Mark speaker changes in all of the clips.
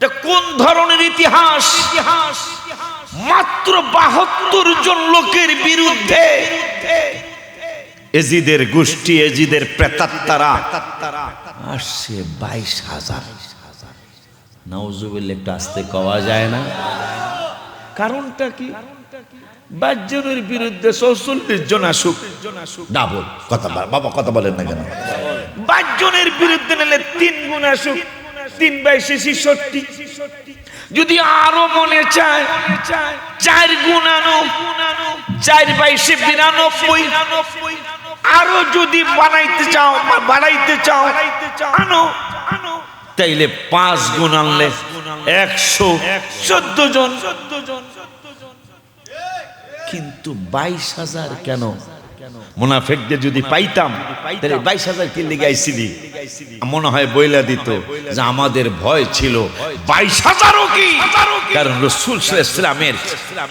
Speaker 1: এটা কোন ধরনের ইতিহাস? মাত্র ৭২ জন লোকের বিরুদ্ধে এজিদের গোষ্ঠী, এজিদের প্রেতাত্মারা আসছে ২২,০০০। নাউজুবিল্লাহ, একটু আসতে কওয়া যায় না? কারণটা কি? ২২ জনের বিরুদ্ধে ৪৪ জন আসুক, ডাবল কথা বাবা, কথা বলেন না কেন? ২২ জনের বিরুদ্ধে নিলে ৩ গুণ আসুক, ৩ × ৬৬। যদি আরো মনে চায় ৪ গুণ আনো, ৪ × ৯২। আরো যদি বানাইতে চাও, বাড়াইতে চাও, আনো। তাইলে ৫ গুণ আনলে ১১৪ জন। কিন্তু ২২,০০০ কেন? মুনাফিকদের যদি পাইতাম তাহলে ২২,০০০ কি লিগে আইছিলি? মনে হয় বইলা দিত যে আমাদের ভয় ছিল ২২,০০০ও কি, কারণ রাসূল সাল্লাল্লাহু আলাইহি ওয়াসাল্লামের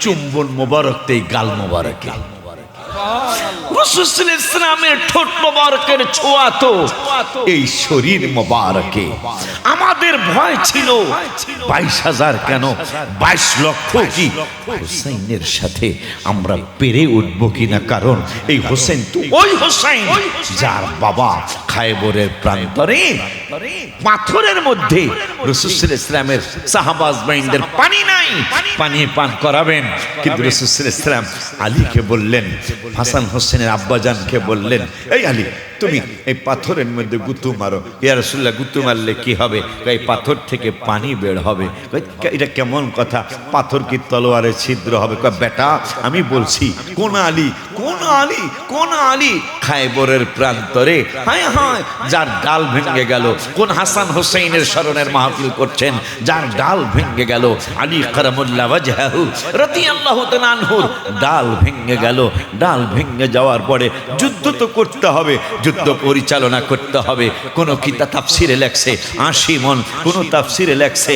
Speaker 1: চুম্বন মোবারকতেই গাল মোবারকে, রাসূল সাল্লাল্লাহু আলাইহি ওয়াসাল্লামের ঠোঁট মোবারকের ছোঁয়া তো এই শরীর মোবারকে। আমাদের ভয় ছিল ২২,০০০ কেন, ২২ লক্ষ কি হুসাইনের সাথে আমরা পেরে উঠবো কিনা? কারণ এই হোসেন তো ওই হোসেন যার বাবা খায়বরের প্রান্তরে পাথরের মধ্যে রাসূল সাল্লাল্লাহু আলাইহি ওয়াসাল্লামের সাহাবা আজমাইনদের পানি নাই, পানি পান করাবেন। কিন্তু রাসূল সাল্লাল্লাহু আলাইহি ওয়াসাল্লাম আলীকে বললেন, হাসান হোসেনের আব্বাজানকে বললেন, এই আলী, তুমি এই পাথরের মধ্যে গুঁতো মারো। ইয়া রাসূলুল্লাহ, গুঁতো মারলে কি হবে? এই পাথর থেকে পানি বের হবে। এটা কেমন কথা? পাথর কি তলোয়ারের ছিদ্র হবে? বেটা, আমি বলছি কোন আলী, কোন আলী, কোন আলী? খায়বরের প্রান্তরে, হায় হায়, যার ডাল ভেঙে গেল। কোন হাসান হোসেনের স্মরণের মাহফিল করছেন, যার ডাল ভেঙে গেল। আলী কারামুল্লাহ ওয়াজহাহু রাদিয়াল্লাহু তাআলা আনহুর ডাল ভেঙে গেল। ডাল ভেঙে যাওয়ার পরে যুদ্ধ তো করতে হবে, যুদ্ধ পরিচালনা করতে হবে। কোন কিতাব তাফসিরে লেখছে ৮০ মন, কোন তাফসিরে লেখছে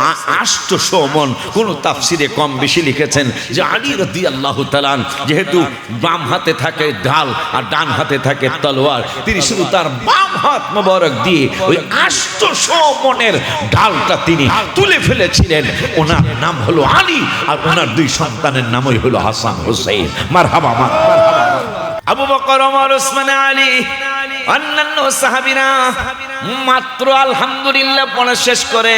Speaker 1: ৮০০ মন, কোন তাফসিরে কম বেশি লিখেছেন যে আলী রাদিয়াল্লাহু তাআলা যেহেতু বাম হাতে থাকে ঢাল আর ডান হাতে থাকে তলোয়ার, তিনি শুধু তার বাম হাত মোবারক দিয়ে ওই ৮০০ মনের ঢালটা তিনি তুলে ফেলেছিলেন। ওনার নাম হলো আলী, আর ওনার ২ সন্তানের নামই হলো হাসান হোসেন। মারহাবা, মারহাবা। আবু বকর, ওমর, ওসমান, আলী, অন্যান্য সাহাবীরা মাত্র আলহামদুলিল্লাহ পড়া শেষ করে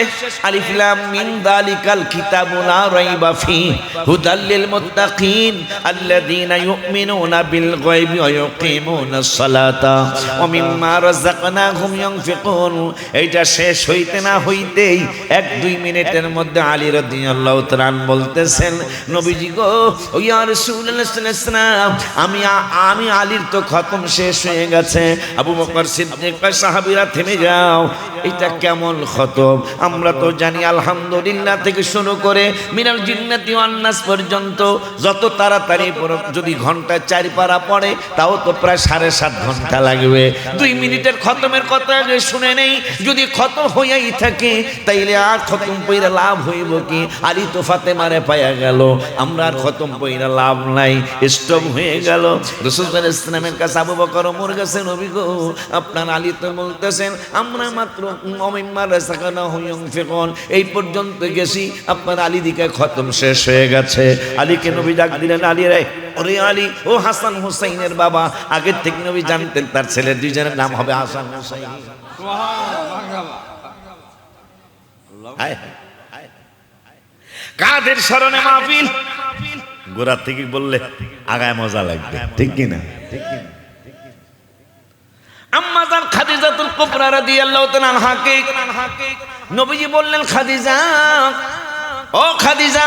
Speaker 1: আলিফ লাম মিন যালিকাল কিতাবু লা রাইবা ফিহি হুদাল লিল মুত্তাকিন আল্লাযীনা ইউমিনুনা বিল গায়বি ওয়া ইউকিমুনাস সালাতা ওয়া মিম্মা রাযাকনাহুম ইউনফিকুন। এইটা শেষ হইতে না হইতেই ১-২ মিনিটের মধ্যে আলী রাদিয়াল্লাহু তাআলা বলতেছেন, নবীজি গো, ইয়া রাসূলুল্লাহ সাল্লাল্লাহু আলাইহি ওয়াসাল্লাম, আমি আলীর তো খতম শেষ হয়ে গেছে। আবু বকর সিদ্দিক, সাহাবীরা থেমে যাও, এটা কেমন খতম? আমরা তো জানি আলহামদুলিল্লাহ থেকে শুরু করে মিনাল জিন্নাতি ওয়ান নাস পর্যন্ত যত তাড়াতাড়ি যদি ঘন্টা ৪ পারা পড়ে তাও তো প্রায় ৭.৫ ঘন্টা লাগবে। ২ মিনিটের খতমের কথা যে শুনে নেই, যদি খতম হইয়াই থাকে তাইলে আর খতম পইরা লাভ হইব কি? আলী তো ফাতেমারে পাইয়া গেল, আমরা আর খতম পইরা লাভ নাই, স্টপ হয়ে গেল। রাসূল সাল্লাল্লাহু আলাইহি ওয়াসাল্লামের কাছে আবু বকর, ওমর গেছে, নবী গো, আপনার আলী তো বলতেছেন আমরা মাত্র এই পর্যন্ত গেছি, আপনার আলী দিকে খতম শেষ হয়ে গেছে। আলীকে নবী ডাক দিলেন, আলী রে, ওরে আলী, ও হাসান হোসেনের বাবা। আগের থেকে নবী জানতেন তার ছেলের ২ জনের নাম হবে হাসান হোসেন। কাদের স্মরণে মাহফিল? গোড়া থেকে বললে আগায় মজা লাগবে, ঠিক কিনা? আম্মা জান খাদিজাতুল কুবরা রাদিয়াল্লাহু তাআলা আনহাকে নবীজি বললেন, খাদিজা, ও খাদিজা,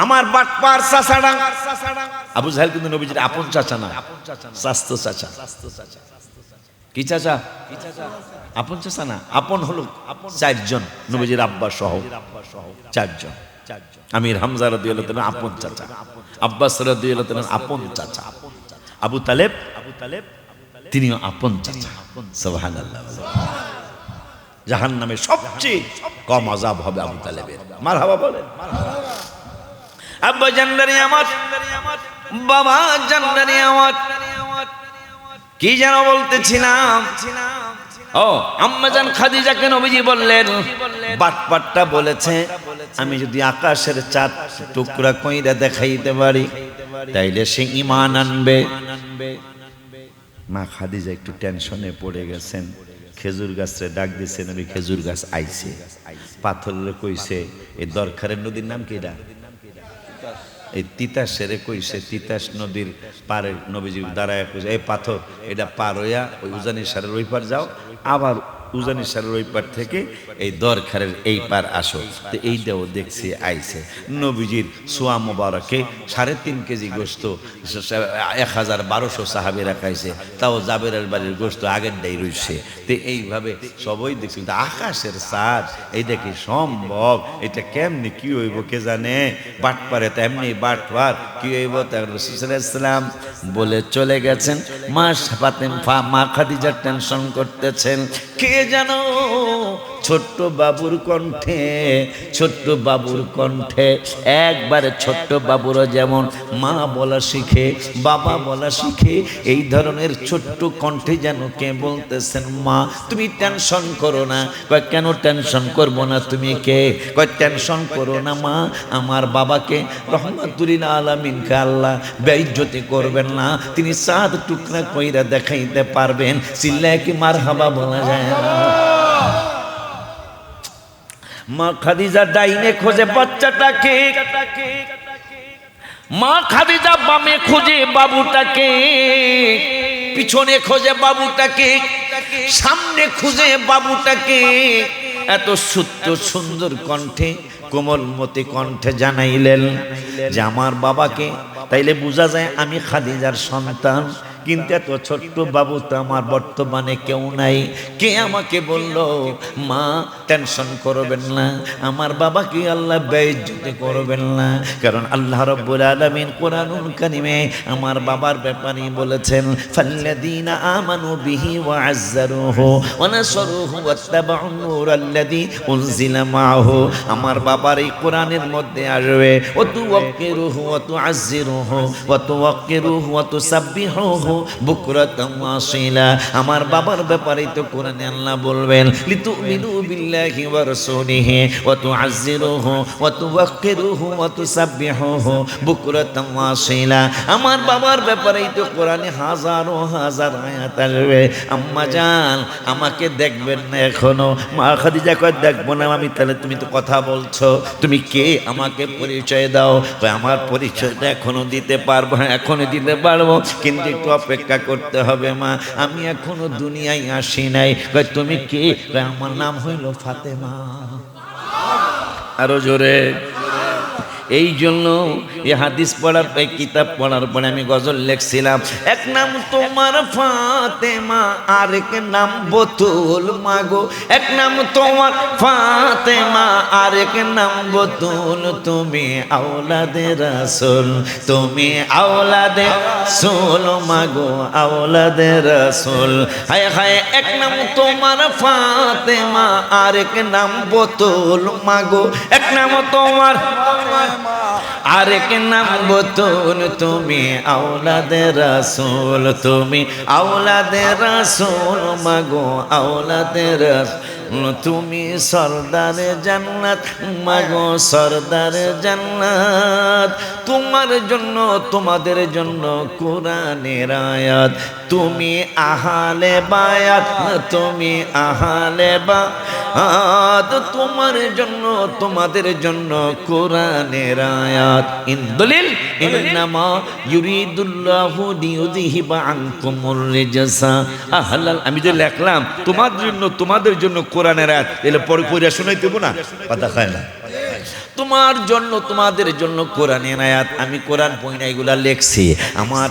Speaker 1: আমার বাটপার চাচাড়া। আবু জাহেল কিন্তু নবীজির আপন চাচা না, চাচতো চাচা। কি চাচা? আপন চাচা না, আপন হলো ৪ জন, নবীজির আব্বা সহ ৪ জন। আমির হামজা রাদিয়াল্লাহু তাআলা আপন চাচা, আব্বাস রাদিয়াল্লাহু তাআলা আপন চাচা, আবু তালেব তিনিও আপন চাচা। সুবহানাল্লাহ। জাহান্নামে সবচেয়ে কম আযাব হবে আবু তালেবের। মারহাবা বলেন। আব্বা জান্নারি আমার, বাবা জান্নারি আমার, কি যেন বলতেছিলাম, ও আম্মাজান খাদিজাকে নবীজি বললেন, বাটপাটটা বলেছে আমি যদি আকাশের চাঁদ টুকরা কইরা দেখাইতে পারি তাইলে সে ঈমান আনবে। মা খাদিজা একটু টেনশনে পড়ে গেছেন। খেজুর গাছরে ডাক দিয়েছেন, নবী খেজুর গাছ আইছে, পাথরে কইছে এই দরকারের নদীর নাম কি এটা, এই তিতাসেরে কইছে, তিতাস নদীর পারে নবীজি দাঁড়ায় কইছে এই পাথর এটা পার হইয়া ওই উজানি সারের ওই পার যাও, আবার উজানি সারের ওই পার থেকে এই দরখারের এই পার আসো। তো এইটাও দেখছি আইছে। নবীজির সোয়া মোবারকে 3.5 কেজি গোস্ত 1012 সাহাবীরা খাইছে, তাও জাবেরের বাড়ির গোস্ত আগেরটাই রইছে। তো এইভাবে সবাই দেখছি। আকাশের চাঁদ এইটা কি সম্ভব? এটা কেমনি কি হইব কে জানে? বাটপারে তো এমনি বাটপার কি হইব? তার রাসূল সাল্লাল্লাহু আলাইহি ওয়াসাল্লাম বলে চলে গেছেন। মা খাদিজা টেনশন করতেছেন, কে জানো ছোট্ট বাবুর কণ্ঠে, ছোট্ট বাবুর কণ্ঠে একবারে ছোট্ট বাবুরা যেমন মা বলা শিখে, বাবা বলা শিখে, এই ধরনের ছোট্ট কণ্ঠে যেন কে বলতেছেন, মা তুমি টেনশন করো না। কয় কেন টেনশন করবো না? তুমি কে? কয় টেনশন করো না মা, আমার বাবাকে রহমাতুল আলামিনকে আল্লাহ বেইজ্জতি করবেন না, তিনি চাঁদ টুকরা কইরা দেখাইতে পারবেন। চিল্লায় কি মারহাবা বলা যায় না? মা খাদিজা ডাইনে খোঁজে বাচ্চাটাকে, মা খাদিজা বামে খোঁজে বাবুটাকে, পিছনে খোঁজে বাবুটাকে, সামনে খুঁজে বাবুটাকে। এত সুন্দর কণ্ঠে, কোমলমতি কণ্ঠে জানাইলেন যে আমার বাবাকে। তাইলে বোঝা যায় আমি খাদিজার সন্তান, কিন্তু এত ছোট্ট বাবু তো আমার বর্তমানে কেউ নাই। কে আমাকে বলল মা টেনশন করবেন না, আমার বাবাকে আল্লাহ বেইজ্জতি করবেন না। কারণ আল্লাহ রাব্বুল আলামিন কোরআনুল কারীমে আমার বাবার ব্যাপারে বলেছেন, ফাল্লাযীনা আমানু বিহি ওয়া আযযারুহু ওয়া নাসারুহু ওয়াত্তাবাউন নূরাল্লাযী উনজিলা মাআহু। আমার বাবার এই কোরআনের মধ্যে আসবে ওয়া তুওয়াক্কিরুহু ওয়া তুআযযিরুহু ওয়া তুওয়াক্কিরুহু ওয়া তুসাব্বিহুহু বুকরাতাম ওয়া আসীলা। আমার বাবার ব্যাপারে তো কোরআনে আল্লাহ বলবেন, লিতুমিনু বিল্লাহি ওয়া রাসূলিহি ওয়া তুআযযিরুহু ওয়া তুওয়াক্কিরুহু ওয়া তুসাব্বিহুহু বুকরাতাম ওয়া আসীলা। আমার বাবার ব্যাপারে তো কোরআনে হাজারো হাজার আয়াত আসবে। আম্মা জান আমাকে দেখবেন না এখনো? মা খাদিজা কয় দেখবো না আমি। তাহলে তুমি তো কথা বলছো, তুমি কে আমাকে পরিচয় দাও। আমার পরিচয়টা এখনো দিতে পারবো? এখনো দিতে পারবো, কিন্তু একটু অপেক্ষা করতে হবে মা, আমি এখনো দুনিয়ায় আসি নাই। তুমি কে? আমার নাম হইল ফাতেমা। আরো জোরে। এই জন্য এই হাদিস পড়ার এই কিতাব পড়ার পরে আমি গজল লিখছিলাম, এক নাম তোমার ফাতেমা আর এক নাম বতুল মাগো, এক নাম তোমার ফাতেমা আর এক নাম বতুল। তুমি আওলাদে রাসূল, তুমি আওলাদে রাসূল মাগো, আওলাদে রাসূল। হায় হায়, এক নাম তোমার ফাতেমা আর এক নাম বতুল মাগো, এক নাম তোমার আরেক নাম বতুল। তুমি আওলাদে রাসূল, তুমি আওলাদে রাসূল মাগো, আওলাদে রাসূল। তুমি সরদারে জান্নাত মাগো, সরদারে জান্নাত। তোমার জন্য তোমাদের জন্য কোরআনের আয়াত, তুমি আহলে বায়াত, তুমি আহলে বায়াত। তোমার জন্য তোমাদের জন্য কোরআনের আয়াত। ইনদলিল ইন্নামা ইউরিদুল্লাহু লিইউযহিবা আনকুমুর রিজসা আহলাল। আমি যে লিখলাম তোমাদের জন্য কোরআনের আয়াত, এলে পরে পড়ে শোনাই দেব না, কথা খায় না। তোমার জন্য তোমাদের জন্য কোরআনের আয়াত। আমি কোরআন পয়না এগুলা লেখছি। আমার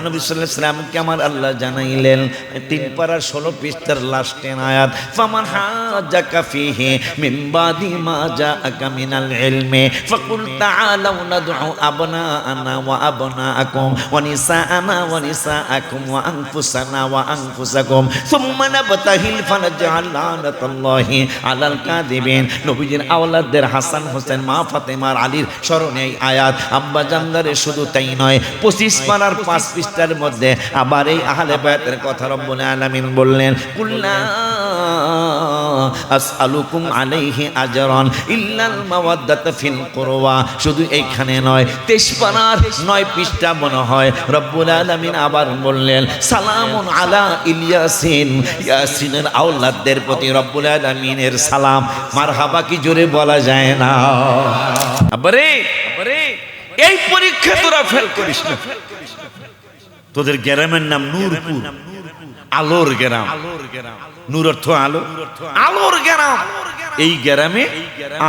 Speaker 1: নবী সাল্লাল্লাহু আলাইহি ওয়াসাল্লামকে আমার আল্লাহ জানাইলেন 3 পারা 16 পৃষ্ঠার লাস্টের আয়াত, ফামান হাজাকা ফিহি মিন বাদি মা জাআকা মিনাল ইলমি ফাকুল তাআলাউ নাদউ আবনাআনা ওয়া আবনাআকুম ওয়া নিসাআনা ওয়া নিসাআকুম ওয়া আনফুসানা ওয়া আনফুসাকুম সুম্মা নাবতাহিল ফানাজআল লানাতাল্লাহি আলাল কাযিবিন। নবীজির আওলাদদের হাসান হোসেন মা ফাতেমার আলীর স্মরণে এই আয়াত। আব্বা জানদারে শুধু তাই নয়, 25 পারার 5 পৃষ্ঠার মধ্যে আবার এই আহলে বায়াতের কথা রব্বুল আলামিন বললেন, কুল্লা আসআলুকুম আলাইহি আজরান ইল্লাল মাওয়াদ্দাতা ফিল কুরবা। শুধু এইখানে নয়, 23 পারার 9 পৃষ্ঠা মনে হয় রব্বুল আলামিন আবার বললেন সালামুন আলা ইলিয়াসিন, ইয়াসিনের আওলাদদের প্রতি রব্বুল আলামিনের সালাম। মারহাবা কি জোরে বলা যায় না? আবারে এই পরীক্ষা তোরা ফেল করিস না। তোদের গ্রামের নাম নূরপুর, আলোর গ্রাম। নূর অর্থ আলো, আলোর গ্রাম। এই গ্রামে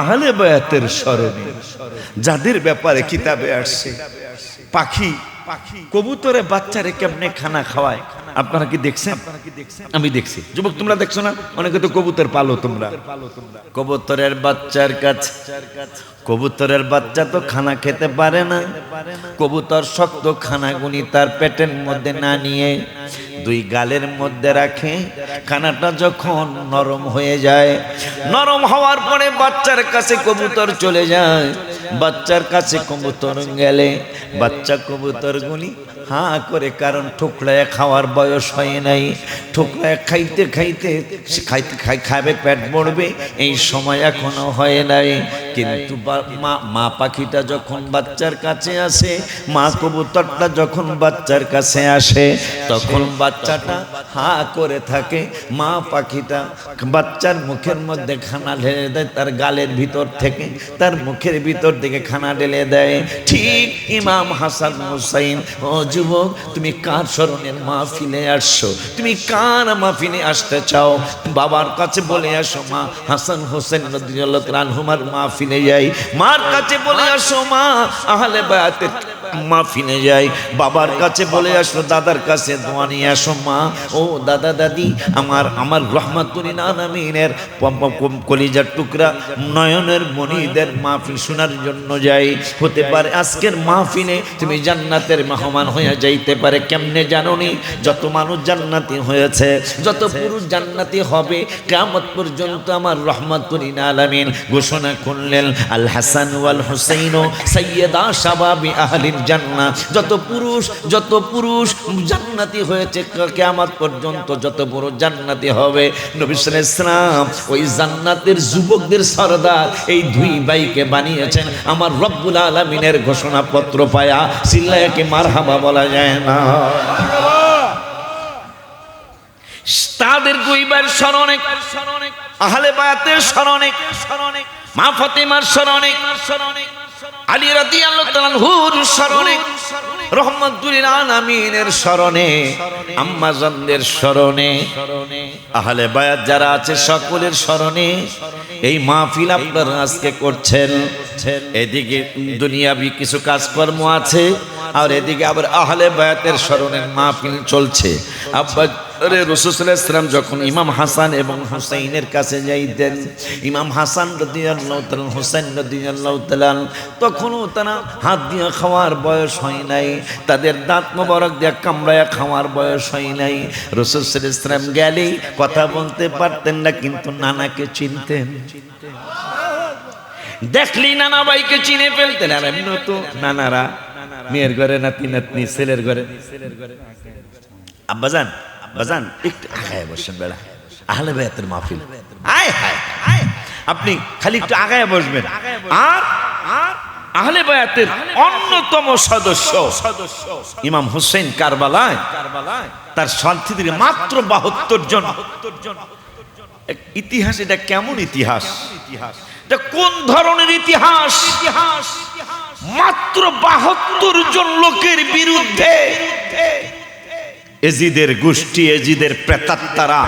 Speaker 1: আহলে বায়াতের স্মরণে যাদের ব্যাপারে কিতাবে আসছে, পাখি কবুতরে বাচ্চারে কেমনে খানা খাওয়ায় আপনারা কি দেখছেন? আমি দেখছি। যুবক তোমরা দেখছো না? অনেকে তো কবুতর পালো তোমরা। কবুতরের বাচ্চার কাছে, কবুতরের বাচ্চা তো খানা খেতে পারে না। কবুতর শক্ত খানাগুনি তার পেটের মধ্যে না নিয়ে 2 গালের মধ্যে রাখে। খানাটা যখন নরম হয়ে যায়, নরম হওয়ার পরে বাচ্চার কাছে কবুতর চলে যায়। বাচ্চার কাছে কবুতর গেলে বাচ্চা কবুতরগুলি হা করে, কারণ ঠুকরায় খাওয়ার বয়স হয় নাই। ঠুকরায় খাইতে খাইতে খাবে, পেট ভরবে, এই সময় এখনো হয় নাই। কিন্তু মা পাখিটা যখন বাচ্চার কাছে আসে, মা কবুতরটা যখন বাচ্চার কাছে আসে, তখন বাচ্চাটা হা করে থাকে। মা পাখিটা বাচ্চার মুখের মধ্যে খানা ঢেলে দেয়, তার গালের ভিতর থেকে, তার মুখের ভিতর থেকে খানা ঢেলে দেয়। ঠিক ইমাম হাসান হুসাইন, ও যুবক তুমি কার স্মরণের মাহফিলে আসছো? তুমি কার মাহফিলে আসতে চাও? বাবার কাছে বলে আসো মা হাসান হোসেন রাদিয়াল্লাহু তাআলা আনহুমার মাহফিলে যাই। মার কাছে বলে আসো মা আহলে বায়াতের মাহফিলে যাই। বাবার কাছে বলে আসো, দাদার কাছে দোয়া নিয়ে আসো মা, ও দাদা দাদি আমার রহমাতুল আলামিনের কলিজার টুকরা নয়নের মনিদের মাহফিল শোনার জন্য যাই। হতে পারে আজকের মাহফিলে তুমি জান্নাতের মেহমান হয়ে যাইতে পারে। কেমনে জানোনি? যত মানুষ জান্নাতি হয়েছে, যত পুরুষ জান্নাতি হবে, কিয়ামত পর্যন্ত আমার রহমাতুল আলামিন ঘোষণা করলেন আল হাসান ওয়াল হুসাইন সাইয়্যিদা শাবাবি আহলিল জান্নাহ। যত পুরুষ জান্নাতি হয়েছে, কিয়ামত পর্যন্ত যত পুরুষ জান্নাতি হবে, নবী সাল্লাল্লাহু আলাইহি ওয়াসাল্লাম ওই জান্নাতের যুবকদের সরদার এই 2 ভাইকে বানিয়েছেন। আমার রব্বুল আলামিনের ঘোষণাপত্র পায়া সিল্লায়ে কি মারহাবা বলা যায় না? তাদের 2 ভাইয়ের স্মরণে, আহলে বায়াতের স্মরণে, মা ফাতেমার স্মরণে, আলী রাদিয়াল্লাহু তাআলা আনহুর স্মরণে, রহমাতুল আলামিনের স্মরণে, আম্মা জানদের স্মরণে, আহলে বায়াত যারা আছে সকলের স্মরণে এই মাহফিল আপনারা আজকে করছেন। এদিকে দুনিয়াবি কিছু কাজকর্ম আছে, আর এদিকে আবার আহলে বায়াতের স্মরণের মাহফিল চলছে। আব্বা রাসূল সাল্লাল্লাহু আলাইহি ওয়াসাল্লাম যখন ইমাম হাসান এবং হুসাইনের কাছে যাইতেন, ইমাম হাসান রাদিয়াল্লাহু তাআলা, হুসাইন রাদিয়াল্লাহু তাআলা, তখনও তারা হাত দিয়ে খাওয়ার বয়স হয় নাই, তাদের দাঁত মোবারক দিয়ে কামড়ায়া খাওয়ার বয়স হয় নাই। রাসূল সাল্লাল্লাহু আলাইহি ওয়াসাল্লাম গেলেই কথা বলতে পারতেন না, কিন্তু নানাকে চিনতেন। দেখলি নানা ভাইকে চিনে ফেলতেন। আর এমনি তো নানারা মেয়ের ঘরে নাতি নাতনি, ছেলের ঘরে। আব্বাজান বাজান একটু আগায় বসেন, বেড়া আহলে বায়াতের মাহফিল, আয় হায় আপনি খালি একটু আগায় বসবেন। আর আহলে বায়াতের অন্যতম সদস্য ইমাম হুসাইন কারবালায় তার সাথীদের মাত্র 72 জন। ইতিহাস, এটা কেমন ইতিহাস? এটা কোন ধরনের ইতিহাস? মাত্র 72 জন লোকের বিরুদ্ধে এজিদের গোষ্ঠী, এজিদের প্রেতাত্মারা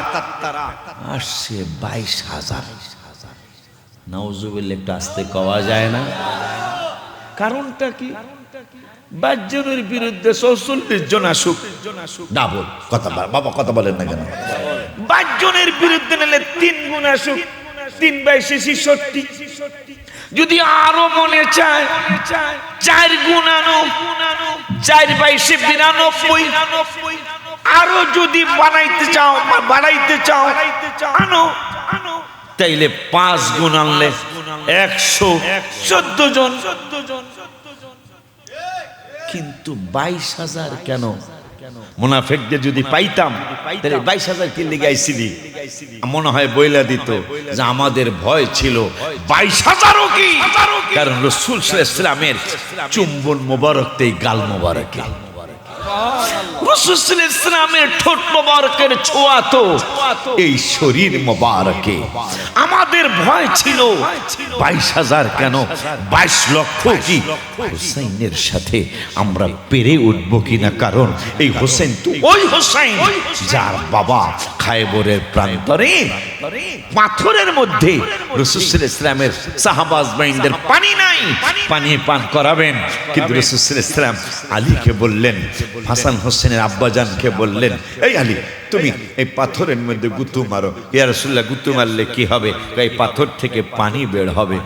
Speaker 1: আসছে 22,000। নাউজুবিল্লাহ, একটু আসতে কওয়া যায় না? কারণটা কি? 22 জনের বিরুদ্ধে 44 জন আসুক, ডাবল কথা বাবা কথা বলেন না কেন? 22 জনের বিরুদ্ধে নিলে 3 গুণ আসুক, 3 22 66। যদি আরো মনে চায় 4 গুণ আনো, 4 22 92। আরো যদি বাড়াইতে চাও আনো, তাইলে 5 গুণ আনলে 114 জন। কিন্তু 22,000 কেন? মুনাফিকদের যদি পাইতাম তাহলে 22,000 কিল্লি গাইছিলি মনে হয় বইলা দিত যে আমাদের ভয় ছিল 22,000ও কি, কারণ রাসূল সাল্লাল্লাহু আলাইহি ওয়াসাল্লামের চুম্বন মোবারকতেই গাল মোবারকে, রাসূল সাল্লাল্লাহু আলাইহি ওয়াসাল্লামের ঠোঁট মোবারকের ছোঁয়া তো এই শরীর মোবারকে। আমাদের ভয় ছিল 22,000 কেন 22 লক্ষ কি হুসাইনের সাথে আমরা পেরে উঠব কিনা, কারণ এই হোসেন তো ওই হোসেন যার বাবা খায়বরের প্রান্তরে পাথরের মধ্যে রাসূল সাল্লাল্লাহু আলাইহি ওয়াসাল্লামের সাহাবা আজমাইনদের পানি নাই, পানি পান করাবেন, কিন্তু রাসূল সাল্লাল্লাহু আলাইহি ওয়াসাল্লাম আলীকে বললেন, হাসান হোসেনের আব্বাজানকে বললেন, এই আলী তুমি এই পাথরের মধ্যে গুঁতো মারো। ইয়া রাসূলুল্লাহ গুঁতো মারলে কি হবে? এই পাথর থেকে পানি বের হবে।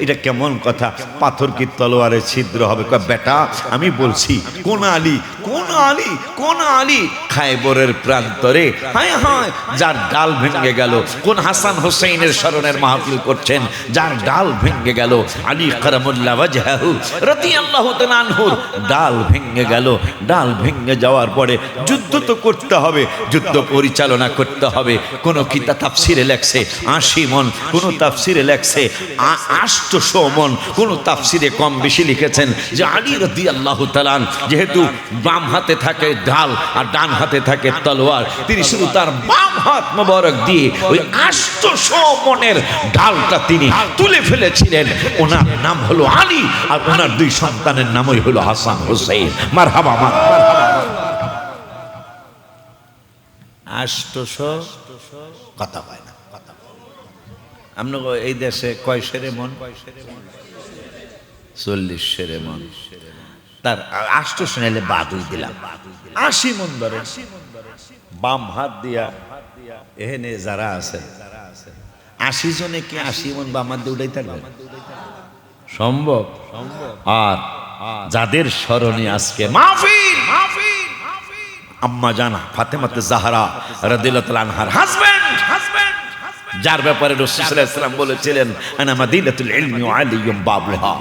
Speaker 1: এটা কেমন কথা? পাথর কি তলোয়ারে ছিদ্র হবে? বেটা আমি বলছি কোন আলী, কোন আলী, কোন আলী? খায়বরের প্রান্তরে হায় হায় যার ডাল ভেঙে গেল, কোন হাসান হোসেনের স্মরণের মাহফিল করছেন যার ডাল ভেঙে গেল, আলী কারামুল্লাহ ওয়াজহাহু রাদিয়াল্লাহু তাআলা আনহুর ডাল ভেঙে গেল। ডাল ভেঙে যাওয়ার পরে যুদ্ধ তো করতে হবে, যুদ্ধ পরিচালনা করতে হবে। কোন কিতাব তাফসিরে লেখছে 80 মন, কোন তাফসিরে লেখছে 800 মন, কোন তাফসিরে কম বেশি লিখেছেন যে আলী রাদিয়াল্লাহু তাআলা যেহেতু বাম হাতে থাকে ঢাল আর ডান হাতে থাকে তলোয়ার, তিনি শুধু তার বাম হাত মোবারক দিয়ে ওই 800 মনের ঢালটা তিনি তুলে ফেলেছিলেন। ওনার নাম হলো আলী আর ওনার দুই সন্তানের নামই হলো হাসান হোসেন। মারহাবা মারহাবা। 800 কথা হয় না। আমরা এই দেশে কয় সেরে মন? 40 সেরে মন। তার 800 নাইলে বাদই দিলাম, 80 মন ধরে বাম হাত দিয়া এখানে যারা আছে 80 জনে কি 80 মন বাম হাত দিয়ে উঠাইতে পারবে? সম্ভব? আর যাদের স্মরণে আজকে মাহফিল, আম্মা জান ফাতেমাতে জাহরা রাদিয়াল্লাহু তাআলা আনহার হাজবেন্ড, যার ব্যাপারে রাসূল সাল্লাল্লাহু আলাইহি ওয়াসাল্লাম বলেছিলেন আনা মাদিনাতুল ইলমি ওয়া আলিয়ুম বাবুহা,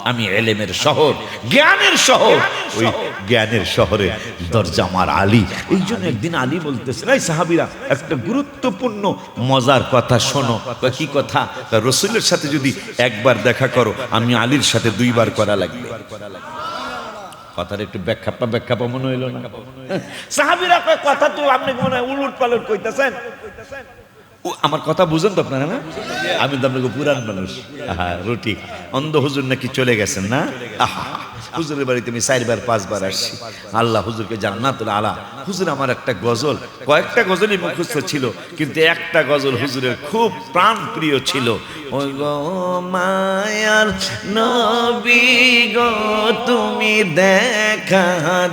Speaker 1: আমি ইলমের শহর, জ্ঞানের শহর, ওই জ্ঞানের শহরে দরজা আমার আলী। এই জন্য একদিন আলী বলতেছেন, এই সাহাবীরা একটা গুরুত্বপূর্ণ মজার কথা শোনো। কি কথা? রাসূলের সাথে যদি একবার দেখা করো আমি আলীর সাথে 2 বার করা লাগবে। কথার একটু ব্যাখ্যা মনে হইল না? সাহাবীরা কয় কথা তো আপনি মনে হয় উলট পালট কইতাছেন। আমার কথা বুঝেন তো আপনারা? না আমি তো আপনাকে পুরান মানুষ। রুটি অন্ধ হুজুর নাকি চলে গেছেন না? হুজুরের বাড়িতে আমি 4 বার 5 বার আসছি। আল্লাহ হুজুরকে জান্নাতুল আলা। হুজুর আমার একটা গজল, কয়েকটা গজলই মুখস্থ ছিল, কিন্তু একটা গজল হুজুরের খুব প্রাণ প্রিয় ছিল। ওই গো মায়ার নবী গো তুমি দেখা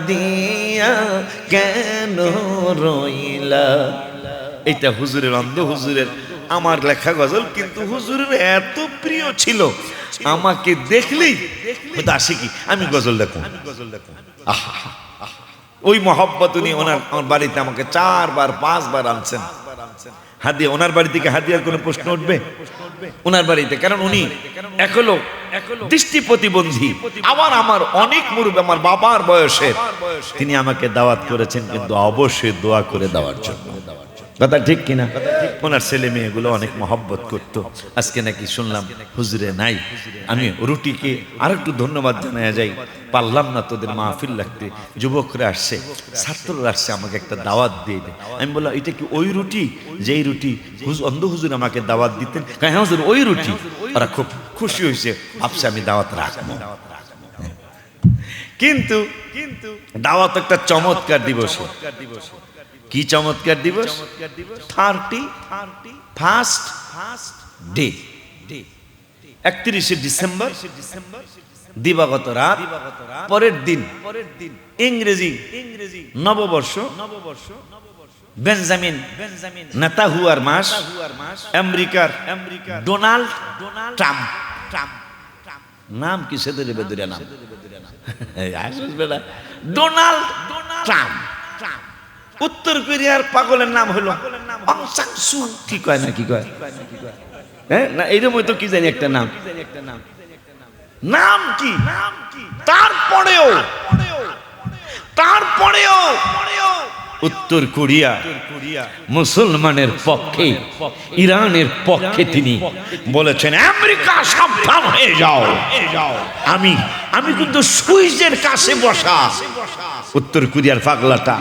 Speaker 1: দিয়া কেন রইলা। এটা হুজুরের, অন্ধ হুজুরের আমার লেখা গজল, কিন্তু হুজুরের এত প্রিয় ছিল আমাকে দেখলেই আসে কি আমি গজল দেখো। ওই মহব্বত উনি ওনার বাড়িতে আমাকে 4 বার 5 বার আনছেন হাদিয়া। ওনার বাড়ি থেকে হাদিয়ার কোনো প্রশ্ন উঠবে? ওনার বাড়িতে, কারণ উনি একলো দৃষ্টি প্রতিবন্ধী, আবার আমার অনেক মুরব্বী, আমার বাবার বয়সের, তিনি আমাকে দাওয়াত করেছেন, কিন্তু অবশ্যই দোয়া করে দেওয়ার জন্য। কথা ঠিক কিনা? ওনার ছেলে মেয়েগুলো অনেক মহব্বত করতো। আজকে নাকি শুনলাম হুজুরে নাই। আমি রুটিকে আরেকটু ধন্যবাদ জানাইয়া যাই, পারলাম না তোদের মাহফিল লাগতে, যুবকরা আসছে, ছাত্ররা আসছে, আমাকে একটা দাওয়াত দিয়ে দেয়। আমি বললাম এটা কি ওই রুটি যেই রুটি অন্ধ হুজুর আমাকে দাওয়াত দিতেন? হ্যাঁ হুজুর ওই রুটি। ওরা খুব খুশি হয়েছে, ভাবছে আমি দাওয়াত রাখবো। কিন্তু দাওয়াত একটা চমৎকার দিবস। কি চমৎকার দিবস? 31st ডে, 31শে ডিসেম্বর দিবাগত রাত, পরের দিন ইংরেজি নববর্ষ, বেঞ্জামিন নেতাহুয়ার মাস, আমেরিকার ডোনাল্ড ট্রাম্প। নাম কি সেদের বেদুরিয়া নাম? Donald Trump. উত্তর কোরিয়ার পাগলের নাম হলো অং সান সু কি কয় না কি কয়? হ্যাঁ না এইরকম তো কি জানি একটা নাম, নাম কি? তারপরেও তারপরেও উত্তর কোরিয়া মুসলমানের পক্ষে, ইরানের পক্ষে তিনি বলেছেন আমেরিকা সাবধান হয়ে যাও, আমি কিন্তু সুইচের কাছে বসা। উত্তর কোরিয়ার পাগলাটা,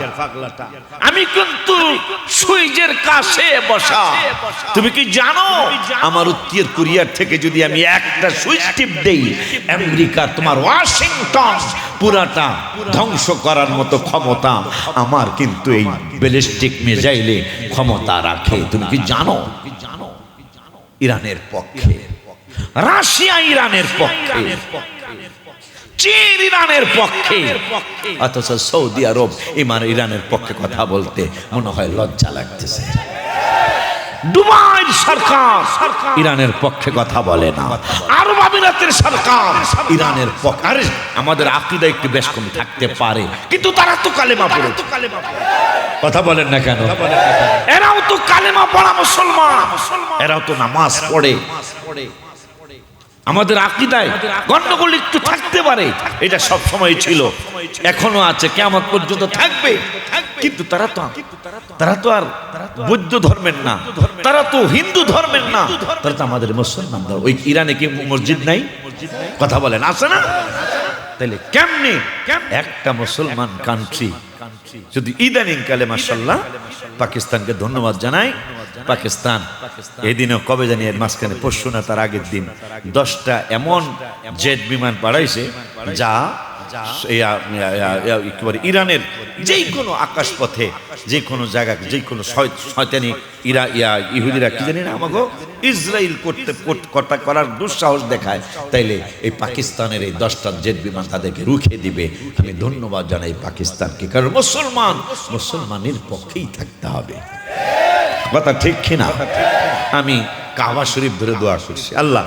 Speaker 1: আমি কিন্তু সুইচের কাছে বসা। তুমি কি জানো আমার উত্তর কোরিয়ার থেকে যদি আমি একটা সুইচ টিপ দেই, আমেরিকা তোমার ওয়াশিংটন পুরাটা ধ্বংস করার মতো ক্ষমতা আমার কিন্তু এই ব্যালিস্টিক মিসাইলে ক্ষমতা রাখে। তুমি কি জানো? ইরানের পক্ষে, রাশিয়া ইরানের পক্ষে, চীন ইরানের পক্ষে, অথচ সৌদি আরব ইরানের পক্ষে কথা বলতে মনে হয় লজ্জা লাগতেছে। দুবাইর সরকার ইরানের পক্ষে কথা বলে না, আরব আমিরাতের সরকার ইরানের পক্ষে। আরে আমাদের আকীদা একটু বেশ কম থাকতে পারে, কিন্তু তারা তো কালেমা পড়ে। কথা বলেন না কেন? এরাও তো কালেমা পড়া মুসলমান, এরাও তো নামাজ পড়ে। আমাদের আকীদায় গন্ডগোল একটু থাকতে পারে, এটা সব সময় ছিল, এখনো আছে, কিয়ামত পর্যন্ত থাকবে। কিন্তু তারা তো আর বৌদ্ধ ধর্মের না, তারা তো হিন্দু ধর্মের না, তারা তো আমাদের মুসলমান। ওই ইরানে কি মসজিদ নাই? কথা বলেন, আছে না? তাহলে কেমনে একটা মুসলমান কান্ট্রি যদি ইদানিং কালে মাশাআল্লাহ, পাকিস্তানকে ধন্যবাদ জানাই। পাকিস্তান এদিনও কবে জানি এর মাঝখানে পরশু না তার আগের দিন 10টা এমন জেট বিমান পাঠাইছে যা ইরানের যে কোনো আকাশ পথে, যে কোনো জায়গা, যে কোনো শয়তানি ইহুদিরা কি জানি না আমাকে ইসরায়েল করার দুঃসাহস দেখায়, তাইলে এই পাকিস্তানের এই 10টা জেট বিমান তাদেরকে রুখে দিবে। আমি ধন্যবাদ জানাই পাকিস্তানকে, কারণ মুসলমানের পক্ষেই থাকতে হবে। কথা ঠিক কিনা? আমি কাবা শরীফ ধরে দোয়া করছি, আল্লাহ।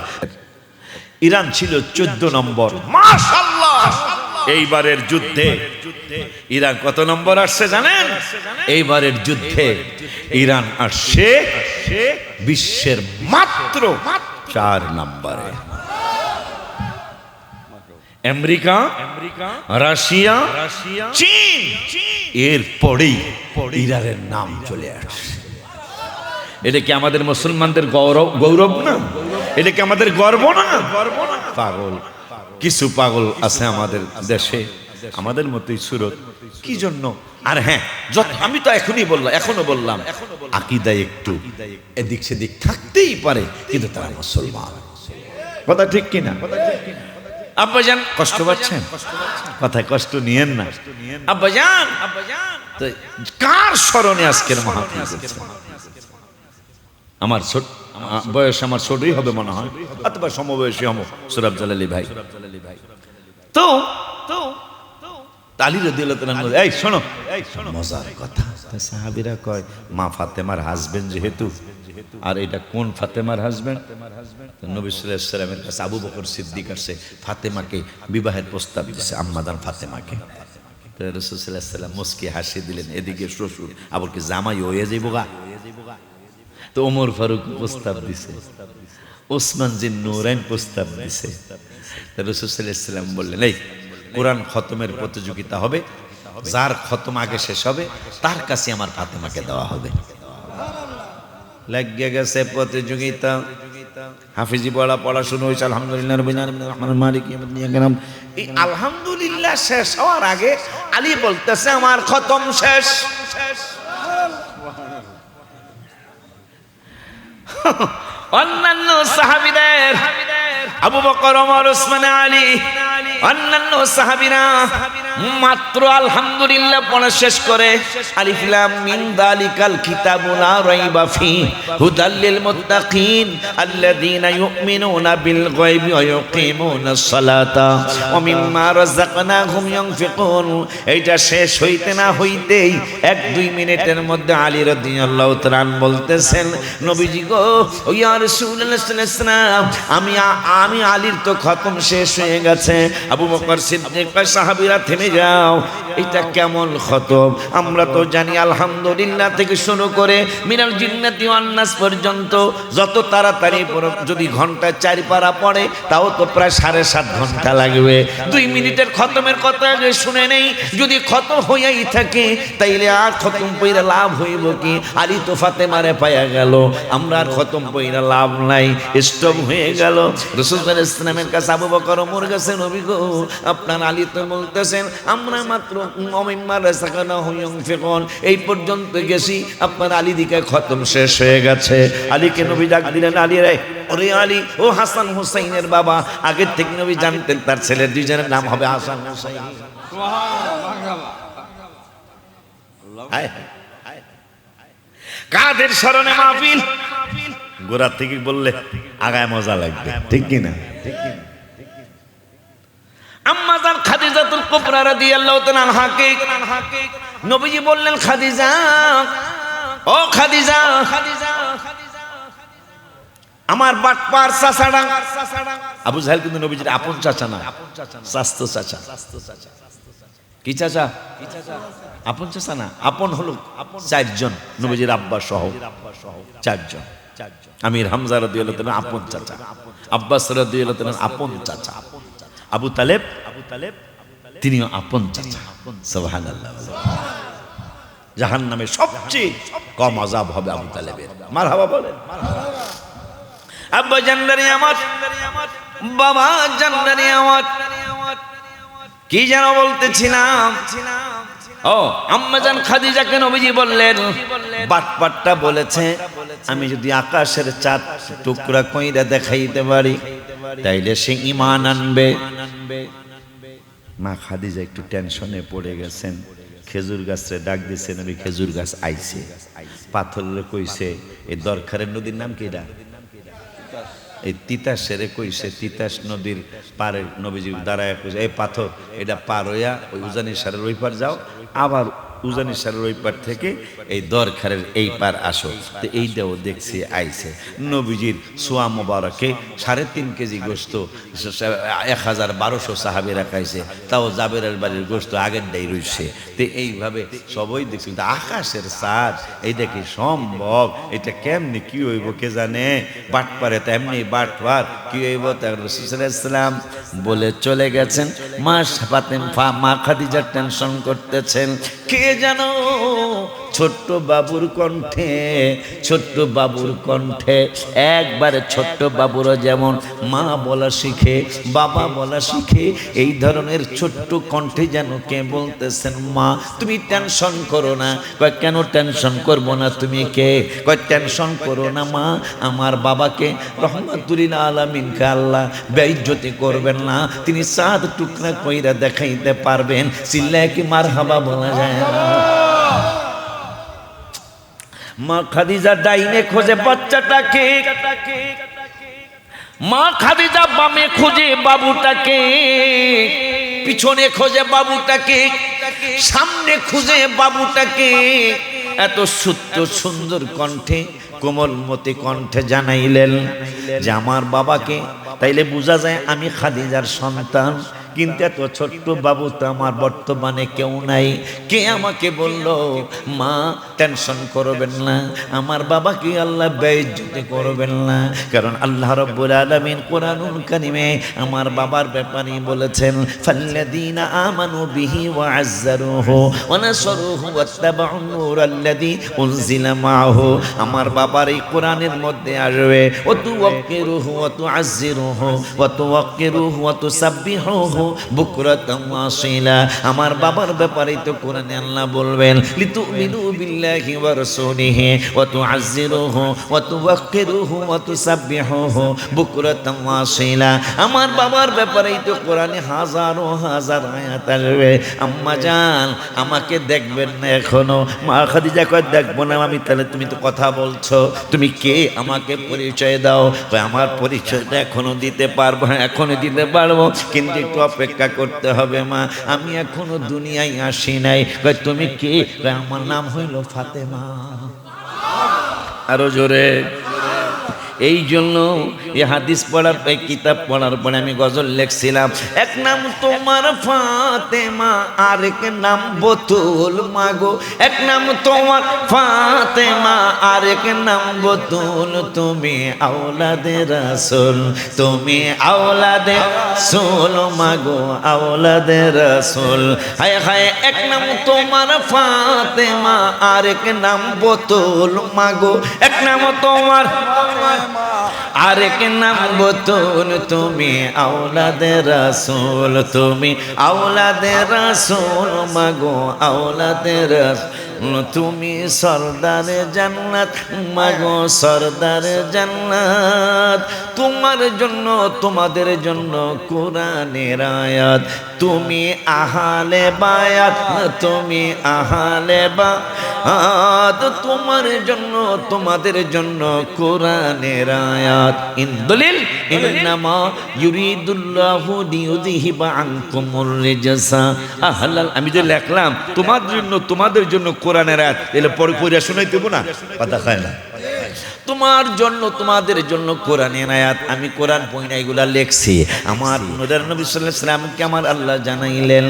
Speaker 1: ইরান ছিল 14 নম্বর, মাশাআল্লাহ। এইবারের যুদ্ধে ইরান কত নম্বর আসছে জানেন? এইবারের যুদ্ধে ইরান আসছে বিশ্বের মাত্র 4 নম্বরে। আমেরিকা, রাশিয়া, চীন, এরপরেই ইরানের নাম চলে আসছে। এটা কি আমাদের মুসলমানদের গৌরব না? এটা কি আমাদের গর্ব না? পাগল, কিছু পাগল আছে আমাদের দেশে, আমাদের মতোই সুরত। কি জন্য? আর হ্যাঁ, আমি তো এখনো বললাম আকীদায় একটু এদিক সেদিক থাকতেই পারে, কিন্তু তারা মুসলমান। কথা ঠিক কিনা? আব্বাজান কষ্ট পাচ্ছেন? কথায় কষ্ট নিয়েন না আব্বাজান। কার স্মরণে আজকের মাহফিল করছেন? আমার বয়স আমার ছোটই হবে মনে হয়, অথবা সমবয়সী হব সুরাব জালালী ভাই। তো আলী রাদিয়াল্লাহু তাআলা, এই শোনো মজার কথা, সাহাবীরা কয় মা ফাতেমার হাজবেন্ড যেহেতু, আর এটা কোন ফাতেমার হাজবেন্ড? নবী সাল্লাল্লাহু আলাইহি ওয়াসাল্লামের কাছে আবু বকর সিদ্দিক আসছে, ফাতেমাকে বিবাহের প্রস্তাব দিয়েছে, আম্মাদান ফাতেমাকে। তো রাসূল সাল্লাল্লাহু আলাইহি ওয়াসাল্লাম মুস্কি হাসি দিলেন, এদিকে শ্বশুর আবার কি জামাই হয়ে যাইব গা। তো ওমর ফারুক প্রস্তাব দিছে, ওসমান জিন নূরাইন প্রস্তাব দিছে। রাসূল সাল্লাল্লাহু আলাইহি ওয়াসাল্লাম বললেন, এই কোরআন খতমের প্রতিযোগিতা হবে, যার খতম আগে শেষ হবে তার কাছে আমার ফাতেমাকে দেওয়া হবে। লাগিয়ে গেছে প্রতিযোগিতা, হাফিজি পড়া শুরু হয়েছে। আলহামদুলিল্লাহ রাব্বিল আলামিন রহমানির মালিক ইয়াউমিদ্দিন। এই আলহামদুলিল্লাহ শেষ হওয়ার আগে আলী বলতেছে আমার খতম শেষ। অন্যান্য সাহাবীদের আবু বকর, ওমর, ওসমান, আলী, অন্যান্য সাহাবীরা মাত্র আলহামদুলিল্লাহ পড়া শেষ করে আলিফ লাম মিম যালিকাল কিতাবু লা রাইবা ফিহি হুদাল লিল মুত্তাকিন আল্লাযীনা ইউমিনুনা বিল গায়বি ওয়া ইউকিমুনাস সালাতা ওয়া মিম্মা রাযাকনাহুম ইউনফিকুন। এইটা শেষ হইতে না হইতেই 1-2 মিনিটের মধ্যে আলী রাদিয়াল্লাহু তাআলা বলতেছেন, নবীজি গো, ইয়া রাসূলুল্লাহ সাল্লাল্লাহু আলাইহি ওয়াসাল্লাম, আমি আলীর তো খতম শেষ হয়ে গেছে, আবু বকর সিদ্দিক কয় সাহাবীরা থেমে যাও, এটা কেমন খতম? আমরা তো জানি আলহামদুলিল্লাহ থেকে শুরু করে মিনাল জিন্নাতি ওয়ান নাস পর্যন্ত যত তাড়াতাড়ি যদি ঘন্টায় 4 পারা পড়ে তাও তো প্রায় 7.5 ঘন্টা লাগবে। 2 মিনিটের খতমের কথা আগে শুনে নেই। যদি খতম হইয়াই থাকে তাইলে আর খতম পইরা লাভ হইব কি? আলী তো ফাতেমারে পাইয়া গেল, আমরা আর খতম পইরা লাভ নাই, স্টপ হয়ে গেল। রাসূল সাল্লাল্লাহু আলাইহি ওয়াসাল্লামের কাছে আবু বকর ওমর গেছে, নবী গো আপনার আলী তো বলতেছেন আমরা মাত্র মিম্মা রাযাকানাহু ইউনফিকুন এই পর্যন্ত গেছি, আপনার আলী দিকে খতম শেষ হয়ে গেছে। আলীকে নবী ডাক দিলেন, আলী রে, ওরে আলী, ও হাসান হুসাইনের বাবা। আগের থেকে নবী জানতেন তার ছেলের দুইজনের নাম হবে হাসান হুসাইন। কাদের স্মরণে মাহফিল, গোড়া থেকে বললে আগায় মজা লাগবে, ঠিক কিনা? আম্মা জান খাদিজাতুল কুবরা রাদিয়াল্লাহু তাআলা আনহাকে নবীজি বললেন, খাদিজা, ও খাদিজা, আমার বাটপার চাচাড়া। আবু জাহেল কিন্তু নবীজির আপন চাচা না, স্বাস্থ্য চাচা। কি চাচা? আপন চাচা না, আপন হলো 4 জন, নবীজির আব্বা সহ 4 জন। আমির হামজা রাদিয়াল্লাহু তাআলা আপন চাচা, আব্বাস রাদিয়াল্লাহু তাআলা আপন চাচা, আবু তালেব তিনিও আপন চাচা। সুবহানাল্লাহ। জাহান্নামে সবচেয়ে কম আযাব হবে আবু তালেবের। মারহাবা বলেন। আব্বা জান্নারি আমার, বাবা জান্নারি আমার, কি যেন বলতেছিলাম? ও আম্মাজান খাদিজাকে নবীজি বললেন, বাটপাটটা বলেছে আমি যদি আকাশের চাঁদ টুকরা কইরা দেখাইতে পারি তাইলে সে ঈমান আনবে। মা খাদিজা একটু টেনশনে পড়ে গেছেন। খেজুর গাছরে ডাক দিছে, নবী খেজুর গাছ আইছে, পাথরে কইছে এই দরকারের নদীর নাম কি? এই তিতাসের কইছে, তিতাস নদীর পারে নবীজি দাঁড়ায় কইছে, এই পাথর এটা পার হইয়া ওই উজানি সারের ওই পার যাও, আবার উজানি সারের ওই পার থেকে এই দরখারের এই পার আসো। তো এইটাও দেখছি আইছে। নবীজির সোয়া মোবারকে 3.5 কেজি গোস্ত 1012 সাহাবীরা খাইছে, তাও জাবেরের বাড়ির গোস্ত আগেরটাই রইছে। তো এইভাবে সবাই দেখছি। কিন্তু আকাশের চাঁদ এইটা কি সম্ভব? এটা কেমনি কি হইব কে জানে? বাটপারে তো এমনি বাটপার, কি হইব? রাসূল সাল্লাল্লাহু আলাইহি ওয়াসাল্লাম বলে চলে গেছেন। মা খাদিজা টেনশন করতেছেন, কে জানো ছোট্ট বাবুর কণ্ঠে, ছোট্ট বাবুর কণ্ঠে একবারে ছোট্ট বাবুরা যেমন মা বলা শিখে, বাবা বলা শিখে, এই ধরনের ছোট্ট কণ্ঠে যেন কে বলতেছেন, মা তুমি টেনশন করো না। কয় কেন টেনশন করবো না? তুমি কে? কয় টেনশন করো না মা, আমার বাবাকে রহমাতুল আলামিনকে আল্লাহ বেইজ্জতি করবেন না, তিনি চাঁদ টুকরা কইরা দেখাইতে পারবেন। চিল্লায় কি মারহাবা বলা যায় না? মা খাদিজা ডাইনে খোঁজে বাচ্চাটাকে, মা খাদিজা বামে খোঁজে বাবুটাকে, পিছনে খোঁজে বাবুটাকে, সামনে খুঁজে বাবুটাকে। এত সুন্দর কণ্ঠে, কোমলমতি কণ্ঠে জানাইলেন যে আমার বাবাকে। তাইলে বোঝা যায় আমি খাদিজার সন্তান, কিন্তু এত ছোট্ট বাবু তো আমার বর্তমানে কেউ নাই। কে আমাকে বলল মা টেনশন করবেন না, আমার বাবাকে আল্লাহ বেইজ্জতি করবেন না। কারণ আল্লাহ রাব্বুল আলামিন কোরআনুল কারীমে আমার বাবার ব্যাপারে বলেছেন, ফাল্লাযীনা আমানু বিহি ওয়া আযযারুহু ওয়া নাসারুহু ওয়াত্তাবাউন নূরাল্লাযী উনজিলা মাআহু। আমার বাবার এই কোরআনের মধ্যে আসবে ওয়া তুওয়াক্কিরুহু ওয়া তুআযযিরুহু ওয়া তুওয়াক্কিরুহু ওয়া তুসাব্বিহুহু বুকরাতাম ওয়া আসীলা। আমার বাবার ব্যাপারে তো কোরআনে আল্লাহ বলবেন, লিতুমিনু বিল্লাহি ওয়া রাসূলিহি ওয়া তুআযযিরুহু ওয়া তুওয়াক্কিরুহু ওয়া তুসাব্বিহুহু বুকরাতাম ওয়া আসীলা। আমার বাবার ব্যাপারে তো কোরআনে হাজারো হাজার আয়াত আসবে। আম্মা জান আমাকে দেখবেন না এখনো? মা খাদিজা কয় দেখবো না আমি। তাহলে তুমি তো কথা বলছো, তুমি কে আমাকে পরিচয় দাও। আমার পরিচয়টা এখনো দিতে পারবো, এখনো দিতে পারবো, কিন্তু একটু অপেক্ষা করতে হবে মা, আমি এখনো দুনিয়ায় আসি নাই। তুমি কে? আমার নাম হইল ফাতেমা। আরো জোরে। এই জন্য এই হাদিস পড়ার এই কিতাব পড়ার পরে আমি গজল লিখছিলাম, এক নাম তোমার ফাতেমা আর এক নাম বতুল মাগো, এক নাম তোমার ফাতেমা আর এক নাম বতুল, তুমি আওলাদে রাসূল, তুমি আওলাদে রাসূল মাগো আওলাদে রাসূল। হায় হায় এক নাম তোমার ফাতেমা আর এক নাম বতুল মাগো, এক নাম তোমার আর এক নাম বতুল, তুমি আওলাদে রাসূল, তুমি আওলাদে রাসূল মাগো আওলাদে রাসূল, তুমি সরদারে জান্নাত মাগো সরদারে জান্নাত। তোমার জন্য তোমাদের জন্য কোরআনের আয়াত, তুমি আহলে বায়াত, তুমি আহলে বায়াত, তোমার জন্য তোমাদের জন্য কোরআনের আয়াত। ইন দলিল ইন্নামা ইউরিদুল্লাহু লিইউযহিবা আনকুমুর রিজসা আহলাল, আমি যে লিখলাম তোমাদের জন্য কোরআনের আয়াত, এলে পরে পড়ে শোনাই দেব না, কথা খায় না। তোমার জন্য তোমাদের জন্য কোরআনের আয়াত, আমি কোরআন পয়না এগুলা লেখছি। আমার নূরের নবী সাল্লাল্লাহু আলাইহি ওয়াসাল্লামকে আমার আল্লাহ জানাইলেন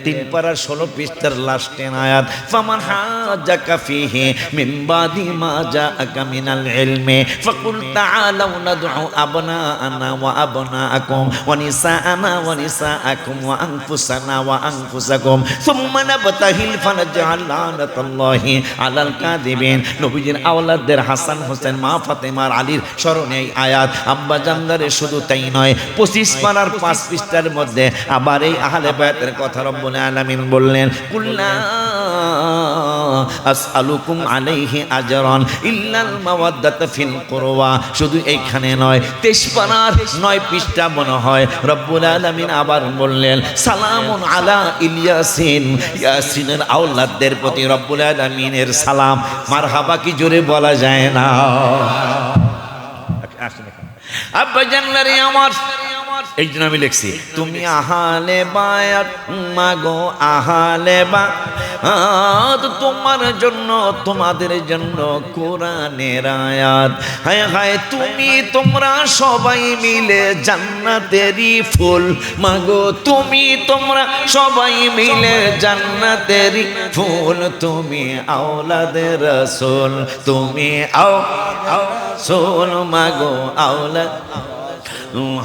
Speaker 1: 3 পারা 16 পৃষ্ঠার লাস্টের আয়াত, ফামান হাজাকা ফিহি মিন বাদি মা জাআকা মিনাল ইলমি ফাকুল তাআলাউ নাদউ আবনাআনা ওয়া আবনাআকুম ওয়া নিসাআনা ওয়া নিসাআকুম ওয়া আনফুসানা ওয়া আনফুসাকুম সুম্মা নাবতাহিল ফানাজআল লানাতাল্লাহি আলাল কাযিবিন। নবীজির আওলাদদের হাসান হোসেন মা ফাতেমার আলীর স্মরণে এই আয়াত। আব্বা জানদারে শুধু তাই নয়, 25 পারার 5 পৃষ্ঠার মধ্যে আবার এই আহলে বায়াতের কথা রব্বুল আলামিন বললেন, কুল্লা আসআলুকুম আলাইহি আজরান ইল্লাল মাওয়াদ্দাতা ফিল কুরবা। শুধু এইখানে নয়, 23 পারার 9 পৃষ্ঠা মনে হয় রব্বুল আলামিন আবার বললেন, সালামুন আলা ইলিয়াসিন, ইয়াসিনের আওলাদদের প্রতি রব্বুল আলামিনের সালাম। মারহাবা কি জোরে বলা যায় না? আব্বা জানলারে আমার, এই জন্য আমি লিখছি, তুমি আহলে বায়াত মাগো আহলে বায়াত, তোমার জন্য তোমাদের জন্য কোরআনের আয়াত। হায় হায় তুমি তোমরা সবাই মিলে জান্নাতেরই ফুল মাগো, তুমি তোমরা সবাই মিলে জান্নাতেরই ফুল, তুমি আওলাদে রাসূল, তুমি রাসূল মাগো আওলাদ।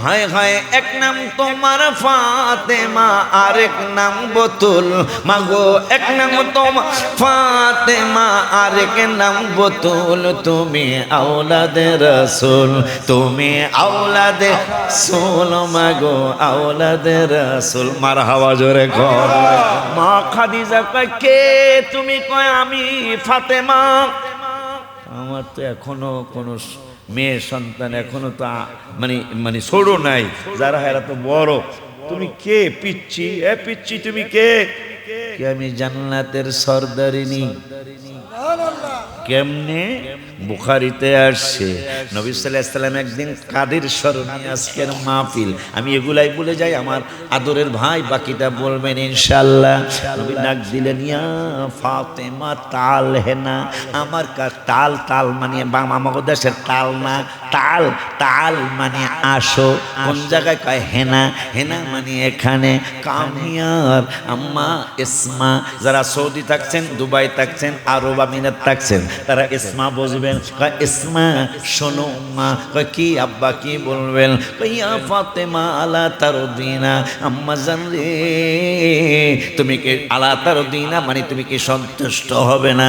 Speaker 1: হায় হায় এক নাম তোমার ফাতেমা আর এক নাম বতুল মাগো, এক নাম তোমার ফাতেমা আর এক নাম বতুল, তুমি আওলাদে রাসূল, তুমি আওলাদে রাসূল মাগো আওলাদে রাসূল। মারহাবা জোরে কর। মা খাদিজা কয় কে তুমি? কয় আমি ফাতেমা। আমার তো এখনো কোনো মেয়ে সন্তান এখনো তো মানে ছোড়ো নাই, যারা এরা তো বড়। তুমি কে পিচ্ছি? এ পিচ্ছি তুমি কে? আমি জান্নাতের সরদারিনী। কেমনে? বুখারীতে আসছে, নবী সাল্লাল্লাহু আলাইহি ওয়াসাল্লাম একদিন কাদের স্মরণে আজকের মাহফিল। আমি এগুলাই বলে যাই, আমার আদরের ভাই বাকিটা বলবেন ইনশাআল্লাহ। নবী ডাক দিলেন, ইয়া ফাতেমা তাল হেনা। আমার তাল, তাল মানে আমাদের দেশের তাল না, তাল, তাল মানে আসো। কোন জায়গায় কয় হেনা, হেনা মানে এখানে। কামিয়ার আম্মা ইসমা, যারা সৌদি থাকছেন, দুবাই থাকছেন, আরব আমিরাত থাকছেন, তারা ইসমা বুঝবেন। ইসমা শোনো মা। কি আব্বা কি বলবেন? ইয়া ফাতেমা আলা তারদিনা, আম্মা জান রে তুমি কি আলা তারদিনা মানে তুমি কি সন্তুষ্ট হবে না?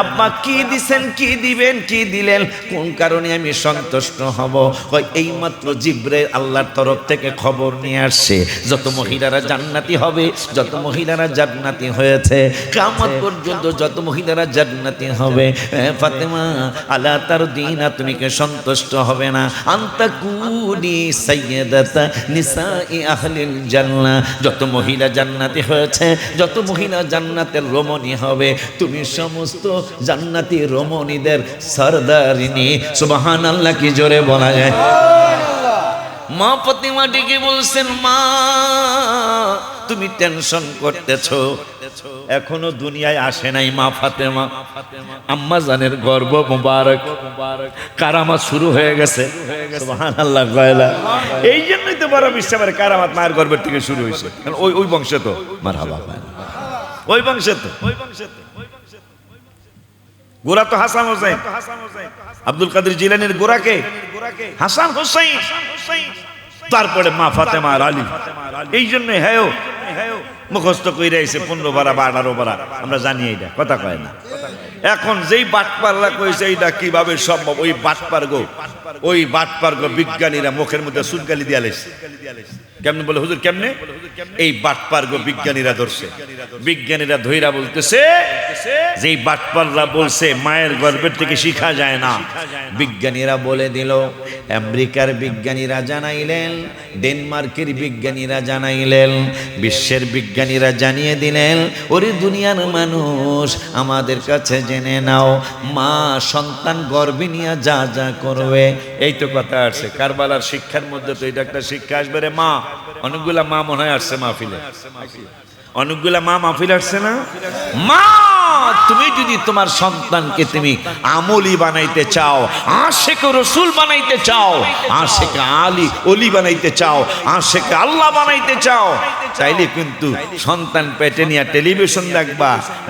Speaker 1: আব্বা কি দিছেন, কি দিবেন, কি দিলেন, কোন কারণে আমি সন্তুষ্ট হব? এই মাত্র জিবরাইল আল্লাহর তরফ থেকে খবর নিয়ে আসছে, যত মহিলারা জান্নাতি হবে, যত মহিলারা জান্নাতি হয়েছে, কিয়ামত পর্যন্ত যত মহিলারা জান্নাতি হবে, ফাতেমা আলা তারদিনা তুমি কি সন্তুষ্ট হবে না? আনতা কুনি সাইয়্যিদাতা নিসাই আহলিল জান্নাহ, যত মহিলা জান্নাতি হয়েছে, যত মহিলা জান্নাতের রমণী হবে, তুমি সমস্ত জান্নাতি রমণীদের সরদারিনী। সুবহানাল্লাহ কি জোরে বলা যায়? মা ফাতেমা ডেকে বলছেন, মা তুমি টেনশন করতেছো, এখনো দুনিয়ায় আসে নাই মা ফাতেমা। আম্মা জানের গর্ব মোবারক, কারামাত শুরু হয়ে গেছে। সুবহানাল্লাহ। এই জন্যই তো বড় বিশ্বাসের কারামাত মায়ের গর্ভের থেকে শুরু হয়েছে, ওই বংশে তো মারহাবা, ওই বংশে তো গোরা তো হাসান হোসেন, আব্দুল কাদের জিলানীর গোরাকে হাসান হোসেন, তারপরে মা ফাতেমা আর আলী। এই জন্য হ্যাঁ মুখস্থ কইরা আইছে 15 পারা বা 18 পারা, আমরা জানি এইটা, কথা কয় না। এখন যেই বাটপাররা কইছে এইটা কিভাবে সম্ভব, ওই বাটপারগো বিজ্ঞানীরা মুখের মধ্যে সুনকালি দিয়া লাইছে। কেমনে বলে হুজুর, কেমনে? এই বাটপারগো বিজ্ঞানীরা ধরছে, বিজ্ঞানীরা ধইরা বলতেছে যেই বাটপাররা বলছে মায়ের গর্ভের থেকে শিখা যায় না, বিজ্ঞানীরা বলে দিল, আমেরিকার বিজ্ঞানীরা জানাইলেন, ডেনমার্কের বিজ্ঞানীরা জানাইলেন, বিশ্বের বিজ্ঞানীরা জানিয়ে দিলেন, ওরে দুনিয়ার মানুষ আমাদের কাছে জেনে নাও, মা সন্তান গর্ভে নিয়ে যা যা করবে। এই তো কথা আসছে কারবালার শিক্ষার মধ্যে, তো এটা একটা শিক্ষা আসবে রে মা। অনেকগুলা মা মনে হয় আসছে মাহফিলে, অনেকগুলা মা মাহফিলে আসছে না? মা তুমি যদি তোমার সন্তানকে তুমি আমলি বানাইতে চাও, আশিক রাসূল বানাইতে চাও, আশিক আলী ওলি বানাইতে চাও, আশিক আল্লাহ বানাইতে চাও, তাইলে কিন্তু সন্তান পেটে নিয়ে টেলিভিশন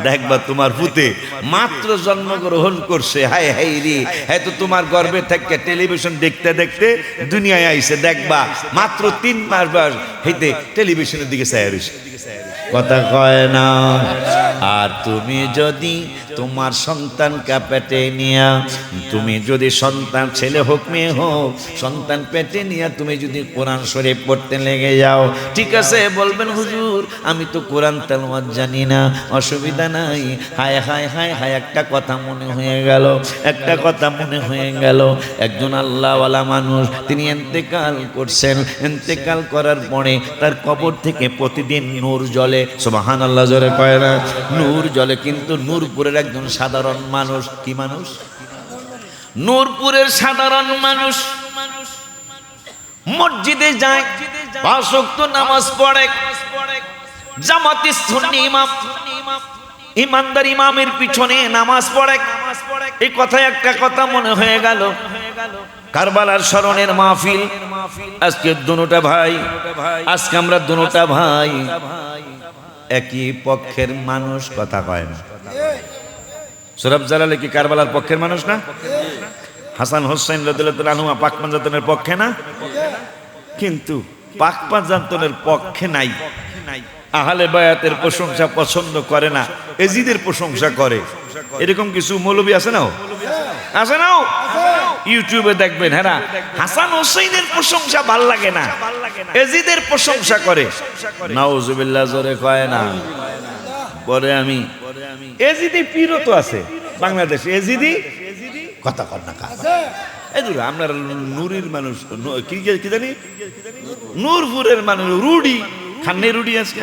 Speaker 1: দেখবা তোমার পুতে মাত্র জন্মগ্রহণ করছে, হায় হায় রে, হয়তো তোমার গর্ভে থেকে টেলিভিশন দেখতে দেখতে দুনিয়ায় আইছে, দেখবা মাত্র 3 মাস বয়স হইতে টেলিভিশনের দিকে চাইয়া রইছে, কথা কয় না। আর তুমি যদি তোমার সন্তানকে পেটে নিয়া, তুমি যদি সন্তান ছেলে হোক মেয়ে হোক, সন্তান পেটে নিয়া তুমি যদি কোরআন শরীফ পড়তে লেগে যাও, ঠিক আছে, বলবেন হুজুর আমি তো কোরআন তেলাওয়াত জানি না, অসুবিধা নাই। হায় হায় হায় হায়, একটা কথা মনে হয়ে গেল, একটা কথা মনে হয়ে গেল। একজন আল্লাহওয়ালা মানুষ, তিনি ইন্তেকাল করছেন, ইন্তেকাল করার পরে তার কবর থেকে প্রতিদিন নূর জ্বলে। সুবহানাল্লাহ, জোরে কয় না? নূর জ্বলে, কিন্তু নূরপুরের একজন সাধারণ মানুষ, কি মানুষ? নূরপুরের সাধারণ মানুষ মসজিদে যায়, 5 ওয়াক্ত নামাজ পড়ে, জামাতে সুন্নি ইমাম, ইমানদার ইমামের পিছনে নামাজ পড়ে। এই কথায় একটা কথা মনে হয়ে গেল, কারবালার স্মরণের মাহফিল, আজকে দুটা ভাই, আজকে আমরা দুটা ভাই একই পক্ষের মানুষ, কথা কয় না। সূরা জালালে কি কারবালার পক্ষের মানুষ না? হাসান হোসেন রাদিয়াল্লাহু আনহু পাক পাঞ্জাতনের পক্ষে না, কিন্তু পাক পাঞ্জাতনের পক্ষে নাই। আহলে বায়াতের প্রশংসা পছন্দ করে না, এজিদের প্রশংসা করে। এরকম কিছু মৌলবী আছে না, আছে না? ইউটিউবে দেখবেন, হ্যাঁ, হাসান হোসেনের প্রশংসা ভাল লাগে না, এজিদের প্রশংসা করে। নাউজুবিল্লাহ, জোরে কয় না? পরে আমি এজিদি পীরও তো আছে বাংলাদেশে, এজিদি কথা কর না আপনার নুরির মানুষ, কি জানি নূরপুরের মানুষ, রুডি খান্নে রুডি আছে,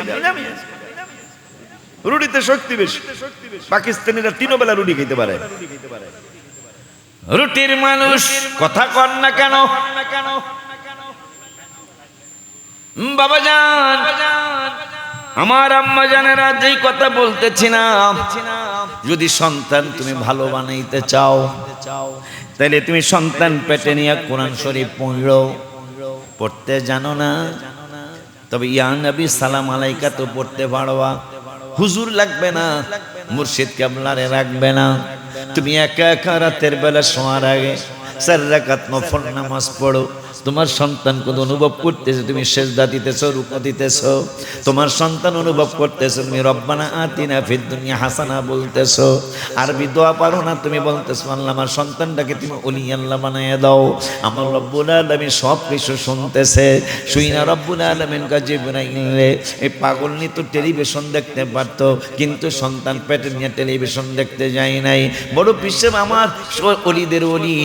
Speaker 1: রুডিতে শক্তি বেশি। পাকিস্তানিরা 3 বেলা রুডি খেতে পারে, রুটির মানুষ, কথা কর না কেন? বাবাজান, আমার আম্মা জানেরা, যেই কথা বলতেছিলাম, যদি সন্তান তুমি ভালো বানাইতে চাও, তাহলে তুমি সন্তান পেটে নিয়ে কোরআন শরীফ পড়ো। পড়তে জানো না? তবে ইয়া নবী সালাম আলাইকা তো পড়তে পারবা, হুজুর লাগবে না, মুর্শিদ কেবলারে রাখবে না। তুমি একা একা রাতের বেলা শোয়ার আগে 4 রাকাত নফল নামাজ পড়ো। তোমার সন্তান কোন অনুভব করতেছে তুমি সেজদা দিতেছো, রুকু দিতেছো, তোমার সন্তান অনুভব করতেছে তুমি রব্বানা আতিনা ফিদ দুনিয়া হাসানা বলতেছো। আরবি দোয়া পারো না, তুমি বলতেছো আল্লাহ আমার সন্তানটাকে তুমি ওলি আল্লাহ বানাইয়া দাও। আমার রব্বুল আলামিন সব কিছু শুনতেছে। শুইনা রব্বুল আলামিন কা জিবরাইল, এই পাগল নি তো টেলিভিশন দেখতে পারতো, কিন্তু সন্তান পেটে নিয়ে টেলিভিশন দেখতে যায় নাই। বড় পিছে আমার ওলিদের ওলি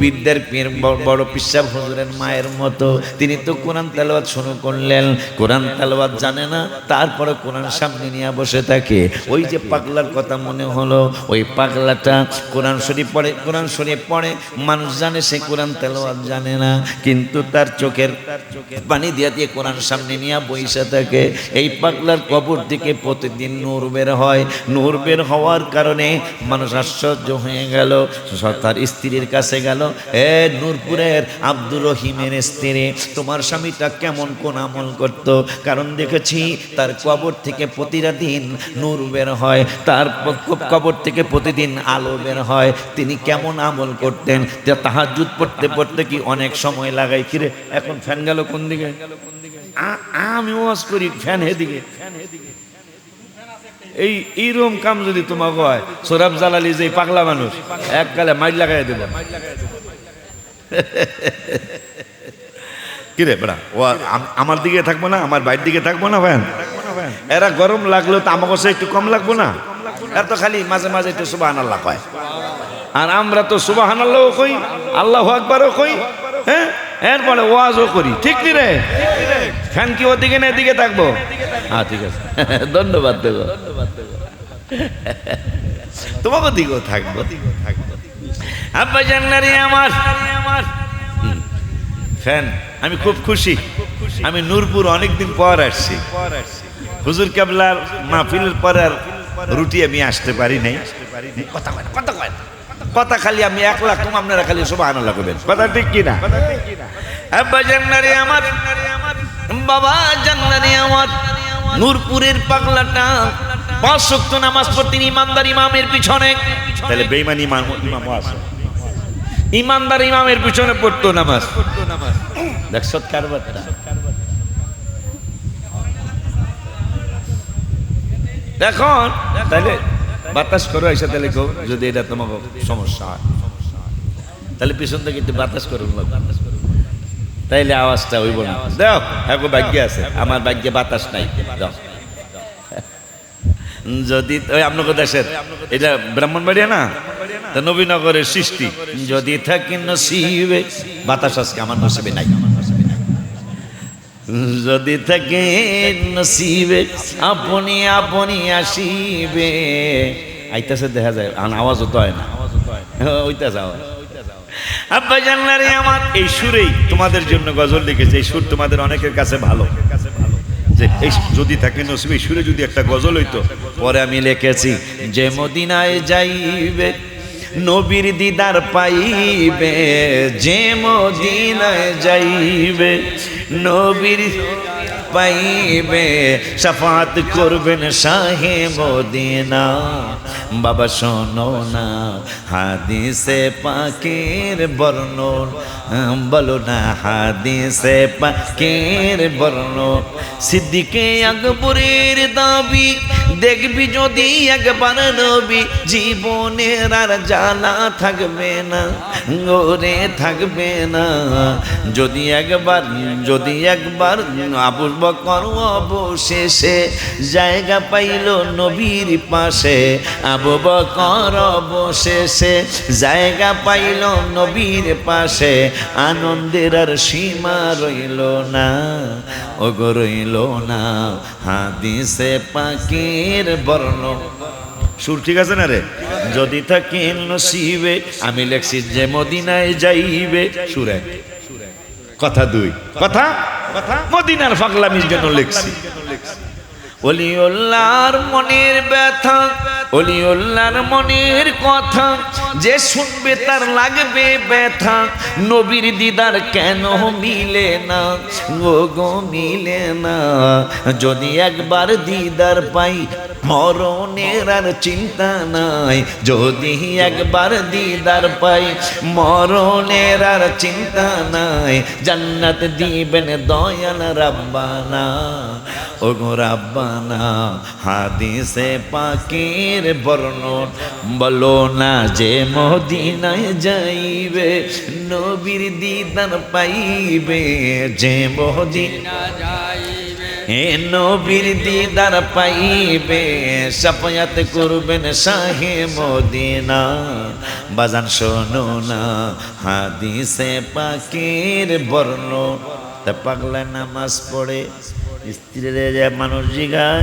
Speaker 1: পীরদের পীর বড় পিসাব হুজুরের মায়ের মতো, তিনি তো কোরআন তেলাওয়াত শুরু করলেন, কোরআন তেলাওয়াত জানে না, তারপরে কোরআন সামনে নিয়ে বসে থাকে। ওই যে পাগলার কথা মনে হলো, ওই পাগলাটা কোরআন শরীফ পড়ে, কোরআন শরীফ পড়ে, মানুষ জানে সে কোরআন তেলাওয়াত জানে না, কিন্তু তার চোখের পানি দিয়ে দিয়ে কোরআন সামনে নিয়ে বসে থাকে। এই পাগলার কবর থেকে প্রতিদিন নূর বের হয়, নূর বের হওয়ার কারণে মানুষ আশ্চর্য হয়ে গেল। তার স্ত্রীর কাছে গেল, এ নূরপুরের আব্দুর রহিমের স্ত্রী, তোমার স্বামীটা কেমন কোন আমল করত? কারণ দেখেছি তার কবর থেকে প্রতিদিন নূর বের হয়, তার কবর থেকে প্রতিদিন আলো বের হয়, তিনি কেমন আমল করতেন? তাহাজ্জুদ পড়তে পড়তে কি অনেক সময় লাগাই। কিরে এখন ফ্যান গেল কোন দিকে? আমি ওয়াজ করি ফ্যান হেদিকে। এইরকম কাম যদি তোমাকে হয়, সোরাব জালালি যে পাগলা মানুষ এককালে মাইল লাগাই দেব। কিরে বেড়া, ও আমার দিকে থাকবো না, আমার বাইরের দিকে থাকবো না ফ্যান? এরা গরম লাগলেও তো আমার কাছে একটু কম লাগবো না? এর তো খালি মাঝে মাঝে একটু সুবহানাল্লাহ কয়, আর আমরা তো সুবহানাল্লাহও কই, আল্লাহু আকবারও কই, হ্যাঁ, এরপরে ওয়াজও করি। ঠিক কি রে? ফ্যান কি ওদিকে না এদিকে থাকবো? হ্যাঁ ঠিক আছে, ধন্যবাদ দেবো, তোমাকে দিকেও থাকবো। আব্বা জান্নারি আমার ফ্যান, আমি খুব খুশি। আমি নূরপুর অনেকদিন পর আসছি। হুজুর কেবলার মাহফিলের পরে আর রুটি আমি আসতে পারি নাই। কথা খালি আমি 1 লাখ, তুমি আপনারা খালি সুবহানাল্লাহ করবেন, কথা ঠিক কিনা? আব্বা জান্নারি আমার, বাবা জান্নারি আমার, নূরপুরের পাগলাটা 5 ওয়াক্ত নামাজ পড়তেন ইমানদার ইমামের পিছনে। তাহলে বেঈমান ইমামও আছে, ইমানদার ইমামের পিছনে পড়তো নামাজ। দেখছ কারবারটা? এখন তাহলে বাতাস করো এসে, তাহলে যদি এটা তোমাকে সমস্যা হয় তাহলে পিছন থেকে একটু বাতাস করুন, তাইলে আওয়াজটা হইব না। দেখ হ্যাঁ ভাগ্য আছে, আমার ভাগ্যে বাতাস নাই। যদি ওই আপনাকে দেশের এটা ব্রাহ্মণবাড়িয়া না, তা নবীনগরের সৃষ্টি, যদি থাকি নসিবে, বাতাস আজকে আমার নসিবে নাই। যদি থাকে নসিবে আপনি আপনি আসিবে, আইতাছে দেখা যায়, আওয়াজও তো হয় না, ওইটাছে আওয়াজ। আব্বা জান্নারি আমার, এই সুরেই তোমাদের জন্য গজল লিখেছে। এই সুর তোমাদের অনেকের কাছে ভালো, যে এই যদি থাকে নসিবে, এই সুরে যদি একটা গজল হইতো। পরে আমি লিখেছি, যে মদিনায় যাইবে নবীর দিদার পাইবে, যে মদিনায় যাইবে নবীর পাইবে, শাফাত করবেন শাহে মদিনা। বাবা শোনো না হাদিসে পাকের বর্ণন, বলো না হাদিসে পাকের বর্ণন। সিদ্দিকে আকবরের দাবি, দেখবি যদি একবার নবী, জীবনের আর জানা থাকবে না, ওরে থাকবে না। যদি একবার আবু বকর অবশেষে জায়গা পাইল নবীর পাশে, আবু বকর অবশেষে জায়গা পাইল নবীর পাশে, আনন্দের আর সীমা রইল না, ওগো রইল না হাদিসে পাকের বর্ণন। সুর ঠিক আছে না রে? যদি থাকে নসিবে, আমি লেখছি যে মদিনায় যাইবে, সুরে কথা 2 কথা মদিনার পাগলামির জন্য লিখছি। ওলিউল্লাহর মনের ব্যথা, ওলিউল্লাহর মনের কথা, যে শুনবে তার লাগবে ব্যথা। নবীর দিদার কেন মিলে না, ও গো মিলে না। যদি একবার দিদার পাই মরণের আর চিন্তা নাই, যদি একবার দিদার পাই মরণের আর চিন্তা নাই। জান্নাত দিবেন দয়াল রাব্বানা, ও গো রাব্বানা। হাদিসে পাকের বর্ণন, বলো না যে মদিনায় যাইবে নবীর দিদার পাইবে, যে মদিনা যাইবে হে নবীর দিদার পাইবে শাফায়াত করবেন শাহে মদিনা। বাজান শোনো না হাদিসে পাকের বর্ণনা। তা পাগলা নামাজ পড়ে স্ত্রীরে যে মানুষ জিগায়,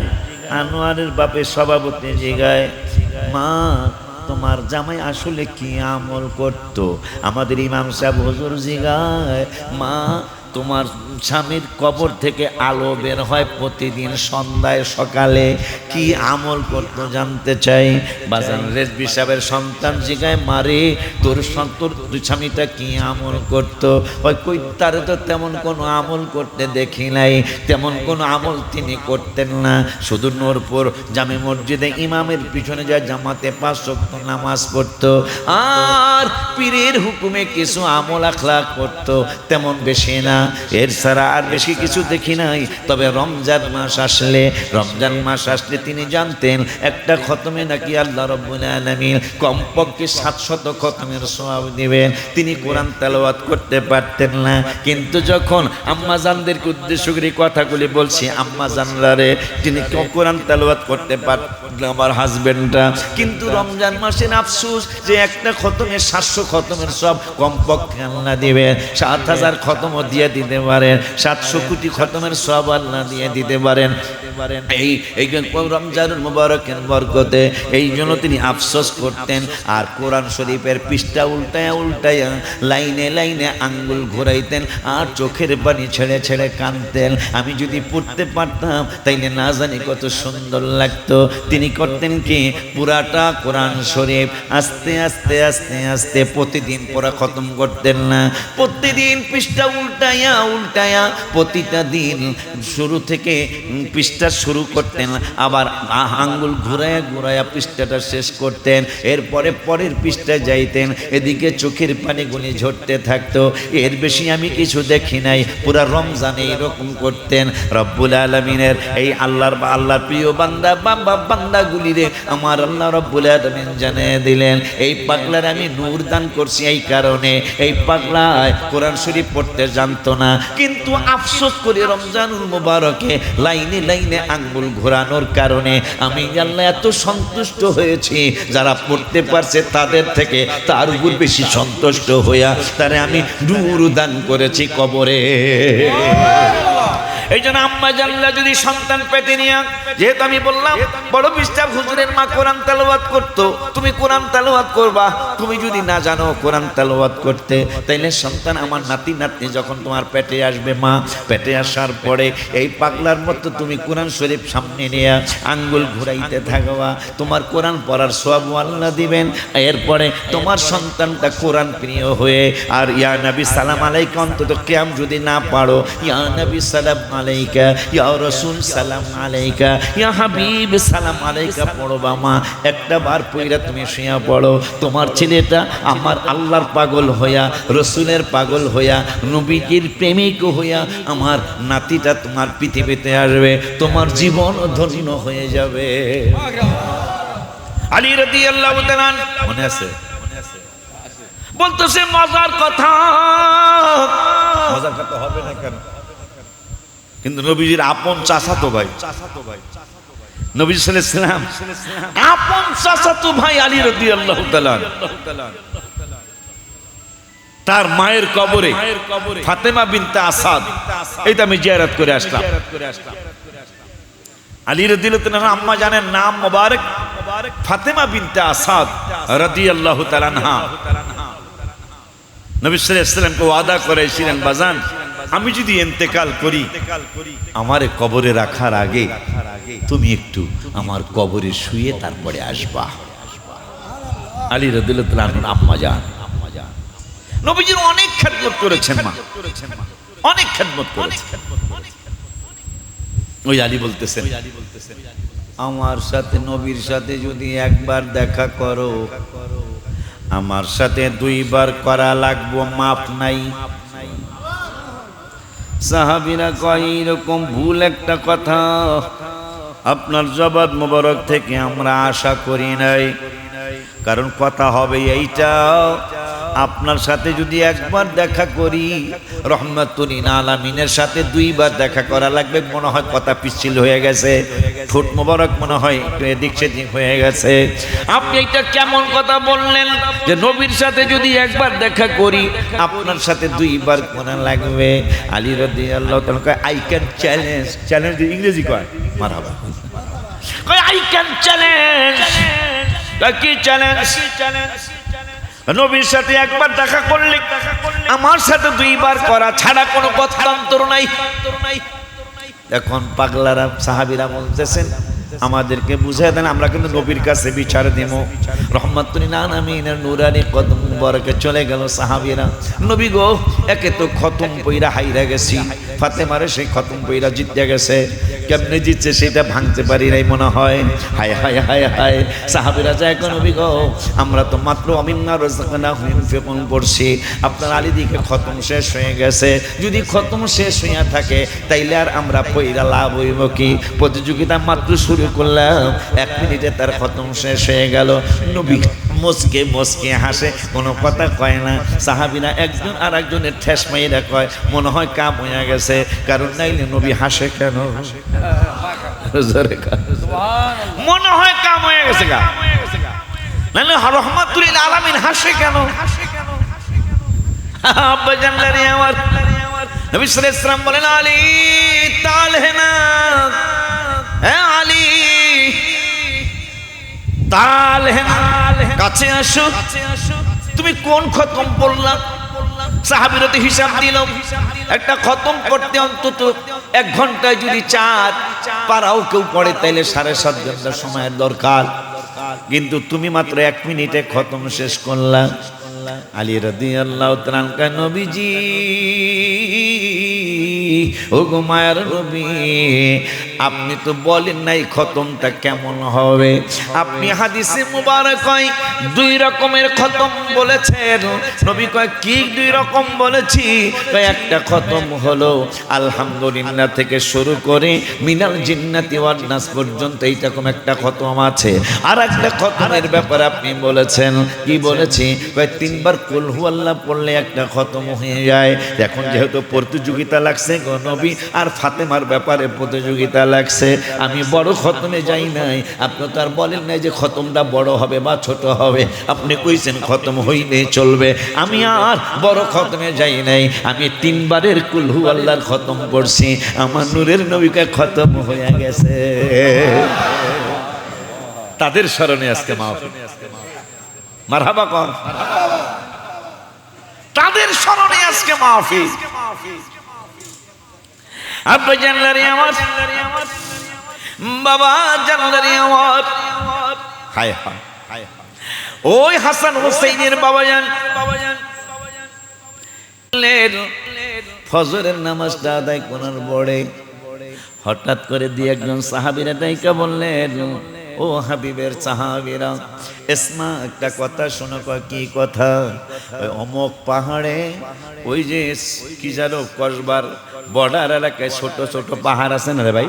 Speaker 1: আনোয়ারের বাপের সভাপতি জিগায়, মা তোমার জামাই আসলে কি আমল করত? আমাদের ইমাম সাহেব হুজুর জিগায়, মা তোমার স্বামীর কবর থেকে আলো বের হয় প্রতিদিন সন্ধ্যায় সকালে, কি আমল করতো জানতে চাই। বাজান রেজবি সাহেবের সন্তান জিগায়, মারে তোর স্বামীটা কি আমল করতো? ওই কই তারে তো তেমন কোনো আমল করতে দেখি নাই, তেমন কোনো আমল তিনি করতেন না। শুধু নূরপুর জামে মসজিদে ইমামের পিছনে যা জামাতে 5 ওয়াক্ত নামাজ পড়তো আর পীরের হুকুমে কিছু আমল আখলাক করতো, তেমন বেশি না। এর ছাড়া আর বেশি কিছু দেখি নাই। তবে রমজান মাস আসলে তিনি জানতেন একটা খতমে নাকি আল্লাহ রাব্বুল আলামিন কমপক্ষে 700 খতমের সওয়াব দিবেন। তিনি কোরআন তেলাওয়াত করতে পারতেন না, কিন্তু যখন আম্মা জানদেরকে উদ্দেশ্য করে কথাগুলি বলছি, আম্মা জানরা রে, তিনি কোরআন তেলাওয়াত করতে পারতেন আমার হাজবেন্ডটা। কিন্তু রমজান মাসের আফসোস যে একটা খতমে 700 খতমের সব কমপক্ষে আল্লাহ দিবেন। 7000 খতমও দিয়ে দিতে পারেন, 700 কোটি খতমের সব আল্লাহ দিয়ে দিতে পারেন এই রমজানুল মুবারকের বরকতে। এই জন্য তিনি আফসোস করতেন আর কোরআন শরীফের পৃষ্ঠা উল্টায়া লাইনে লাইনে আঙ্গুল ঘোরাইতেন আর চোখের পানি ছেড়ে ছেড়ে কাঁদতেন। আমি যদি পড়তে পারতাম তাইলে না জানি কত সুন্দর লাগতো। তিনি করতেন কি, পুরাটা কোরআন শরীফ আস্তে আস্তে আস্তে আস্তে প্রতিদিন পড়া খতম করতেন না। প্রতিদিন পৃষ্ঠা উল্টায়া প্রতিটা দিন শুরু থেকে পৃষ্ঠা শুরু করতেন, আবার আঙ্গুল ঘুরায়া পৃষ্ঠাটা শেষ করতেন। এরপরে পরের পৃষ্ঠায় যাইতেন, এদিকে চোখের পানিগুলি ঝরতে থাকতো। এর বেশি আমি কিছু দেখি নাই। পুরা রমজানে এইরকম করতেন। রব্বুল আলামিনের এই আল্লাহর প্রিয় বান্দাগুলিরে আমার আল্লাহ রব্বুল আলামিন জানিয়ে দিলেন, এই পাগলার আমি নূর দান করছি এই কারণে। এই পাগলায় কোরআন শরীফ পড়তে জানতো না, কিন্তু আফসোস করে রমজানুল মুবারকে লাইনে লাইনে আঙ্গুল ঘোরানোর কারণে আমি আল্লাহ এত সন্তুষ্ট হয়েছি। যারা পড়তে পারছে তাদের থেকে তার উপর বেশি সন্তুষ্ট হইয়া তারে আমি নূর দান করেছি কবরে। এই জন্য আম্মা জানলা যদি সন্তান পেটে নিয়ে, যেহেতু আমি বললাম বড় পৃষ্ঠা হুজুরের মা কোরআন তেলাওয়াত করতো, তুমি কোরআন তেলাওয়াত করবা। তুমি যদি না জানো কোরআন তেলাওয়াত করতে, তাইলে সন্তান আমার নাতি নাতনি যখন তোমার পেটে আসবে, মা পেটে আসার পরে এই পাগলার মতো তুমি কোরআন শরীফ সামনে নিয়ে আঙ্গুল ঘুরাইতে থাকবা। তোমার কোরআন পড়ার সওয়াব আল্লাহ দিবেন। এরপরে তোমার সন্তানটা কোরআন প্রিয় হয়ে আর ইয়া নবী সালাম আলাইকা অন্তত কিয়াম যদি না পারো, ইয়া নবী সালাম আলাইকা, ইয়া রাসূল সালাম আলাইকা, ইয়া হাবিব সালাম আলাইকা পড়বা। মা একটা বার পয়রা তুমি শুয়া পড়ো, তোমার ছেলেটা আমার আল্লাহর পাগল হইয়া, রসুলের পাগল হইয়া, নবীজির প্রেমিক হইয়া আমার নাতিটা তোমার পৃথিবীতে আসবে, তোমার জীবন ধন্য হয়ে যাবে। আলী রাদিয়াল্লাহু তাআলা মনে আছে বলতেছে মজার কথা হবে না কেন, কিন্তু নবীজির আপন চাচাতো ভাই, নবী সাল্লাল্লাহু আলাইহি ওয়াসাল্লাম আপন চাচাতো ভাই আলী রাদিয়াল্লাহু তাআলা তার মায়ের কবরে ফাতেমা বিনতে আসাদ, এইটা আমি জিয়ারত করে আসলাম। আলী রাদিয়াল্লাহু তাআলা আম্মা জানেন নাম মোবারক ফাতেমা বিনতে আসাদ রাদিয়াল্লাহু তাআলা আনহা। নবী সাল্লাল্লাহু আলাইহি ওয়াসাল্লামকে ওয়াদা করেছিলেন, বাজান আমি যদি ইন্তেকাল করি আমারে কবরে রাখার আগে তুমি একটু আমার কবরে শুয়ে তারপরে আসবা। আলী রাদিয়াল্লাহু তাআলা আনহু আম্মা জান নবীজির অনেক খেদমত করেছেন, মা অনেক খেদমত করেছেন। ওই আলী বলতেছেন, আমার সাথে নবীর সাথে যদি একবার দেখা করো, আমার সাথে 2 বার করা লাগবো, মাপ নাই। সাহাবীরা কয় এরকম ভুল একটা কথা আপনার জবাব মোবারক থেকে আমরা আশা করি নাই, কারণ কথা হবে এইটা আপনার সাথে যদি একবার দেখা করি, রহমাতুল আলামিনের সাথে দুইবার দেখা করা লাগবে। মনে হয় কথা পিচ্ছিল হয়ে গেছে, ঠোঁট মোবারক মনে হয় একটু এদিক সেদিক হয়ে গেছে। আপনি এটা কেমন কথা বললেন যে নবীর সাথে যদি একবার দেখা করি আপনার সাথে দুইবার করা লাগবে? আলী রাদিয়াল্লাহু তাআলা কয়, আই ক্যান চ্যালেঞ্জ। চ্যালেঞ্জ ইংরেজি কয় মারহাবা, কয় আই ক্যান চ্যালেঞ্জ। কি চ্যালেঞ্জ? নবীর সাথে একবার দেখা করলে আমার সাথে দুইবার করা ছাড়া কোনো গত্যন্তর নাই। এখন পাগলারা সাহাবীরা বলতেছেন, আমাদেরকে বুঝিয়ে দেন, আমরা কিন্তু নবীর কাছে বিচার দেব। রহমাতুল আলামিনের নূরানি কদম মুবারকে চলে গেল সাহাবীরা। নবী গো, একে তো খতম পইরা হাইরা গেছি, ফাতেমারে সেই খতম পইরা জিতে গেছে, কেমনে জিতছে সেটা ভাঙতে পারি নাই মনে হয়। হায় হায় হায় হায়। সাহাবীরা যায়, নবী গো, আমরা তো মাত্র অমিন্না রাযাকনাহুম ইউনফিকুন পড়ছি, আপনার আলী দিকে খতম শেষ হয়ে গেছে। যদি খতম শেষ হইয়া থাকে তাইলে আর আমরা পইরা লাভ হইব কি? প্রতিযোগিতা মাত্র শুরু করলাম, 1 মিনিটে তার খতম শেষ হয়ে গেল। নবী মুসকে মুসকে হাসে, কোনো কথা কয় না। সাহাবীরা একজন আর একজনের ঠেস মাইরা কয়, মনে হয় কাম হয়ে গেছে, কারণ নাইলে নবী হাসে কেন? মনে হয় কাম হয়ে গেছে গা, নাইলে রহমাতুল আলামিন হাসে কেন? আব্বা জানলারে আমার নবী সাল্লাল্লাহু আলাইহি ওয়াসাল্লাম বলেন, আলী তালহে না, হ্যাঁ আলী তালহে না, কাছে আসো। তুমি কোন খতম পড়লা? সাহাবীরা তো হিসাব দিল, একটা খতম করতে অন্তত 1 ঘন্টায় যদি 4 পারাও কেউ পড়ে তাইলে 7.5 ঘন্টা সময়ের দরকার, কিন্তু তুমি মাত্র 1 মিনিটে খতম শেষ করলা। আলী রাদিয়াল্লাহু তাআলা, নবীজি ও গো মায়ার নবী, আপনি তো বলেন নাই খতমটা কেমন হবে। আপনি হাদিসে মুবারক হয় 2 রকমের খতম বলেছেন। নবী কয়, কি 2 রকম বলেছি? কয়, একটা খতম হলো আলহামদুলিল্লাহ থেকে শুরু করে মিনাল জিন্নাতি ওয়ান নাস পর্যন্ত, এইরকম একটা খতম আছে। আর একটা খতমের ব্যাপারে আপনি বলেছেন, কি বলেছি? কয় 3 বার কুল হুয়াল্লাহ পড়লে একটা খতম হয়ে যায়। এখন যেহেতু প্রতিযোগিতা লাগছে গো নবী, আর ফাতেমার ব্যাপারে প্রতিযোগিতা লাগছে, আমি বড় খতমে যাই নাই। আপনি তো আর বলেন নাই যে খতমটা বড় হবে বা ছোট হবে, আপনি কইছেন খতম হইলে চলবে। আমি আর বড় খতমে যাই নাই, আমি 3 বারের কুল হুয়াল্লাহর খতম পড়ছি, আমার নূরের নবীকে খতম হয়ে গেছে। তাদের স্মরণে আজকে মাহফিল, মারহাবা কর। তাদের স্মরণে আজকে মাহফিল। আব্বা জানলারে আমার, বাবা জানলারে আমার, হায় হায় হায়, ওই হাসান হুসাইনের বাবা জান ফজরের নামাজটা আদায় করার পরে হঠাৎ করে দিয়ে একজন সাহাবীরা ডাইকা বললেন, ও হাবিবের সাহাবীরা, এসমা একটা কথা শোনো। কি কথা? অমুক পাহাড়ে ওই যে কি জানো কসবার বর্ডার এলাকায় ছোট ছোট পাহাড় আছে না রে ভাই?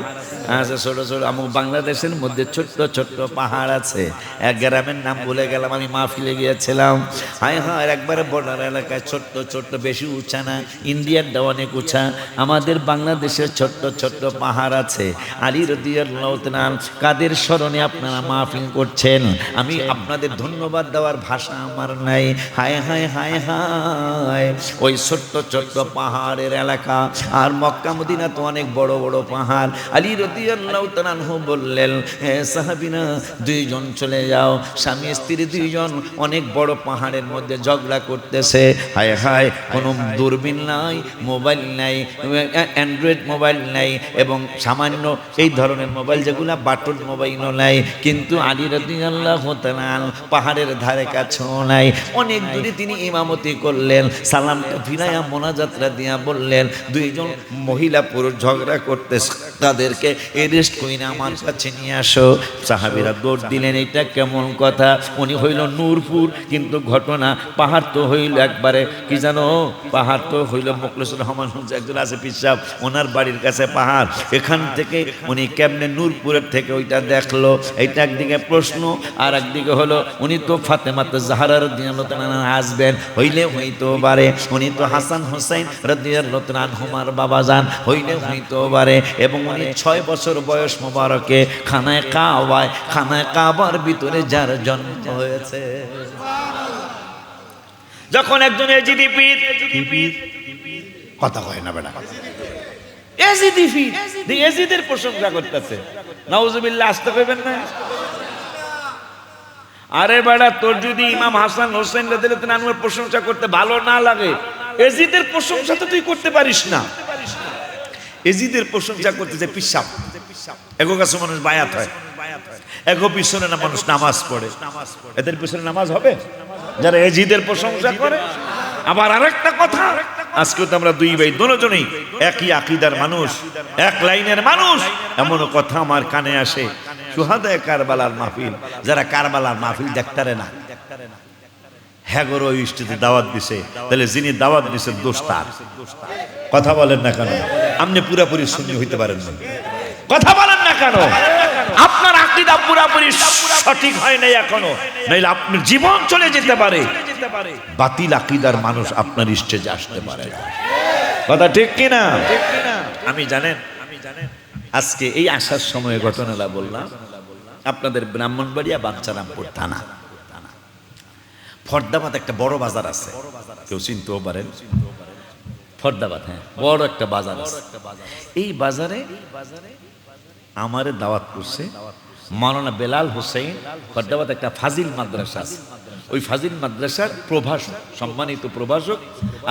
Speaker 1: আচ্ছা, ছোট ছোট আমার বাংলাদেশের মধ্যে ছোট্ট ছোট্ট পাহাড় আছে। এক গ্রামের নাম ভুলে গেলাম, আমি মাহফিলে গিয়েছিলাম। হ্যাঁ হ্যাঁ, একবারে বর্ডার এলাকায় ছোট্ট ছোট্ট, বেশি উঁচা না, ইন্ডিয়ানটা অনেক উঁচা। আমাদের বাংলাদেশের ছোট্ট ছোট্ট পাহাড় আছে। আলী রাদিয়াল্লাহু তাআলা কাদের স্মরণে আপনারা মাহফিল করছেন? আমি আপনাদের ধন্যবাদ দেওয়ার ভাষা আমার নাই। হায় হায় হায় হায়, ওই ছোট্ট ছোট্ট পাহাড়ের এলাকা। আর মক্কা মদিনা তো অনেক বড় বড় পাহাড়। আলী রাদিয়াল্লাহু তাআলা বললেন, হে সাহাবীরা, 2 জন চলে যাও, স্বামী স্ত্রী 2 জন অনেক বড় পাহাড়ের মধ্যে ঝগড়া করতেছে। হায় হায়, কোনো দূরবীন নাই, মোবাইল নাই, অ্যান্ড্রয়েড মোবাইল নাই, এবং সামান্য এই ধরনের মোবাইল যেগুলো বাটন মোবাইলও নাই। কিন্তু আলী রাদিয়াল্লাহু তাআলা পাহাড়ের ধারে কাছেও নাই, অনেক দূরে তিনি ইমামতি করলেন। সালামটা ফিরাইয়া মোনাজাতরা দিয়া বললেন, 2 জন মহিলা পুরুষ ঝগড়া করতেছে, তাদেরকে এরেস্ট কইরা আমার কাছে নিয়ে আসো। সাহাবীরা দৌড় দিলেন, এটা কেমন কথা? উনি হইল নূরপুর, কিন্তু ঘটনা পাহাড় তো হইল একবারে কি জানো, পাহাড় তো হইল মোখলেসুর রহমান একজন আছে পিসাব, ওনার বাড়ির কাছে পাহাড়। এখান থেকে উনি কেমনে নূরপুরের থেকে ওইটা দেখলো, এইটা একদিকে প্রশ্ন, আর একদিকে হলো উনি তো ফাতেমাতে জাহরা রাদিয়াল্লাহু তাআলা আসবেন, হইলে হইতো পারে উনি তো হাসান হোসেন রাদিয়াল্লাহু তাআলা আনহুমার বাবা যান, হইলে হইতো পারে, এবং উনি 6 বছর বয়স মোবারকে খানায় কাবার ভিতরে যার জন্ম হয়েছে। যখন একজন এজিদি পীর, কথা কয় না বেটা, এজিদি পীর এজিদের প্রশংসা করতেছে, নাউজুবিল্লাহ, আসতে কইবেন না। আরে বেটা, তোর যদি ইমাম হাসান হোসেন রাদিয়াল্লাহু তাআলা আনহুর প্রশংসা করতে ভালো না লাগে, এজিদের প্রশংসা তো তুই করতে পারিস না। এজিদের প্রশংসা করতে যে পিসাব, এগো কাছে মানুষ বায়াত হয়, এগো পিছনে না মানুষ নামাজ পড়ে, এদের পিছনে নামাজ হবে যারা এজিদের প্রশংসা করে? আবার আরেকটা কথা, আজকে তো আমরা দুই ভাই দুজনেই একই আকীদার মানুষ, এক লাইনের মানুষ, এমন কথা আমার কানে আসে, শুহাদায়ে কারবালার মাহফিল, যারা কারবালার মাহফিল দেখতারে না, হ্যাগরো ইস্টিতে দাওয়াত দিছে, তাহলে যিনি দাওয়াত দিছে দোষ তার। কথা বলেন না কেন? আপনি পুরাপুরি সুন্নি হইতে পারেন না, কথা বলেন না কেন? আপনার আকীদা পুরাপুরি সঠিক হয় নাই এখনো, নাইলে আপনার জীবন চলে যেতে পারে। বাতিল আকীদার মানুষ আপনার স্টেজে আসতে পারে না, কথা ঠিক কি না? আমি জানেন আজকে এই আসার সময় ঘটনাটা বললাম, আপনাদের ব্রাহ্মণবাড়িয়া বাচ্চারামপুর থানা ফরদাবাদ একটা বড় বাজার আছে, কেউ চিনতেও পারেন, ফরদাবাদ, হ্যাঁ, বড় একটা বাজার আছে। এই বাজারে আমারে দাওয়াত করছে মাওলানা বেলাল হোসেন, ফরদাবাদ একটা ফাজিল মাদ্রাসা আছে, ওই ফাজিল মাদ্রাসার প্রভাষক, সম্মানিত প্রভাষক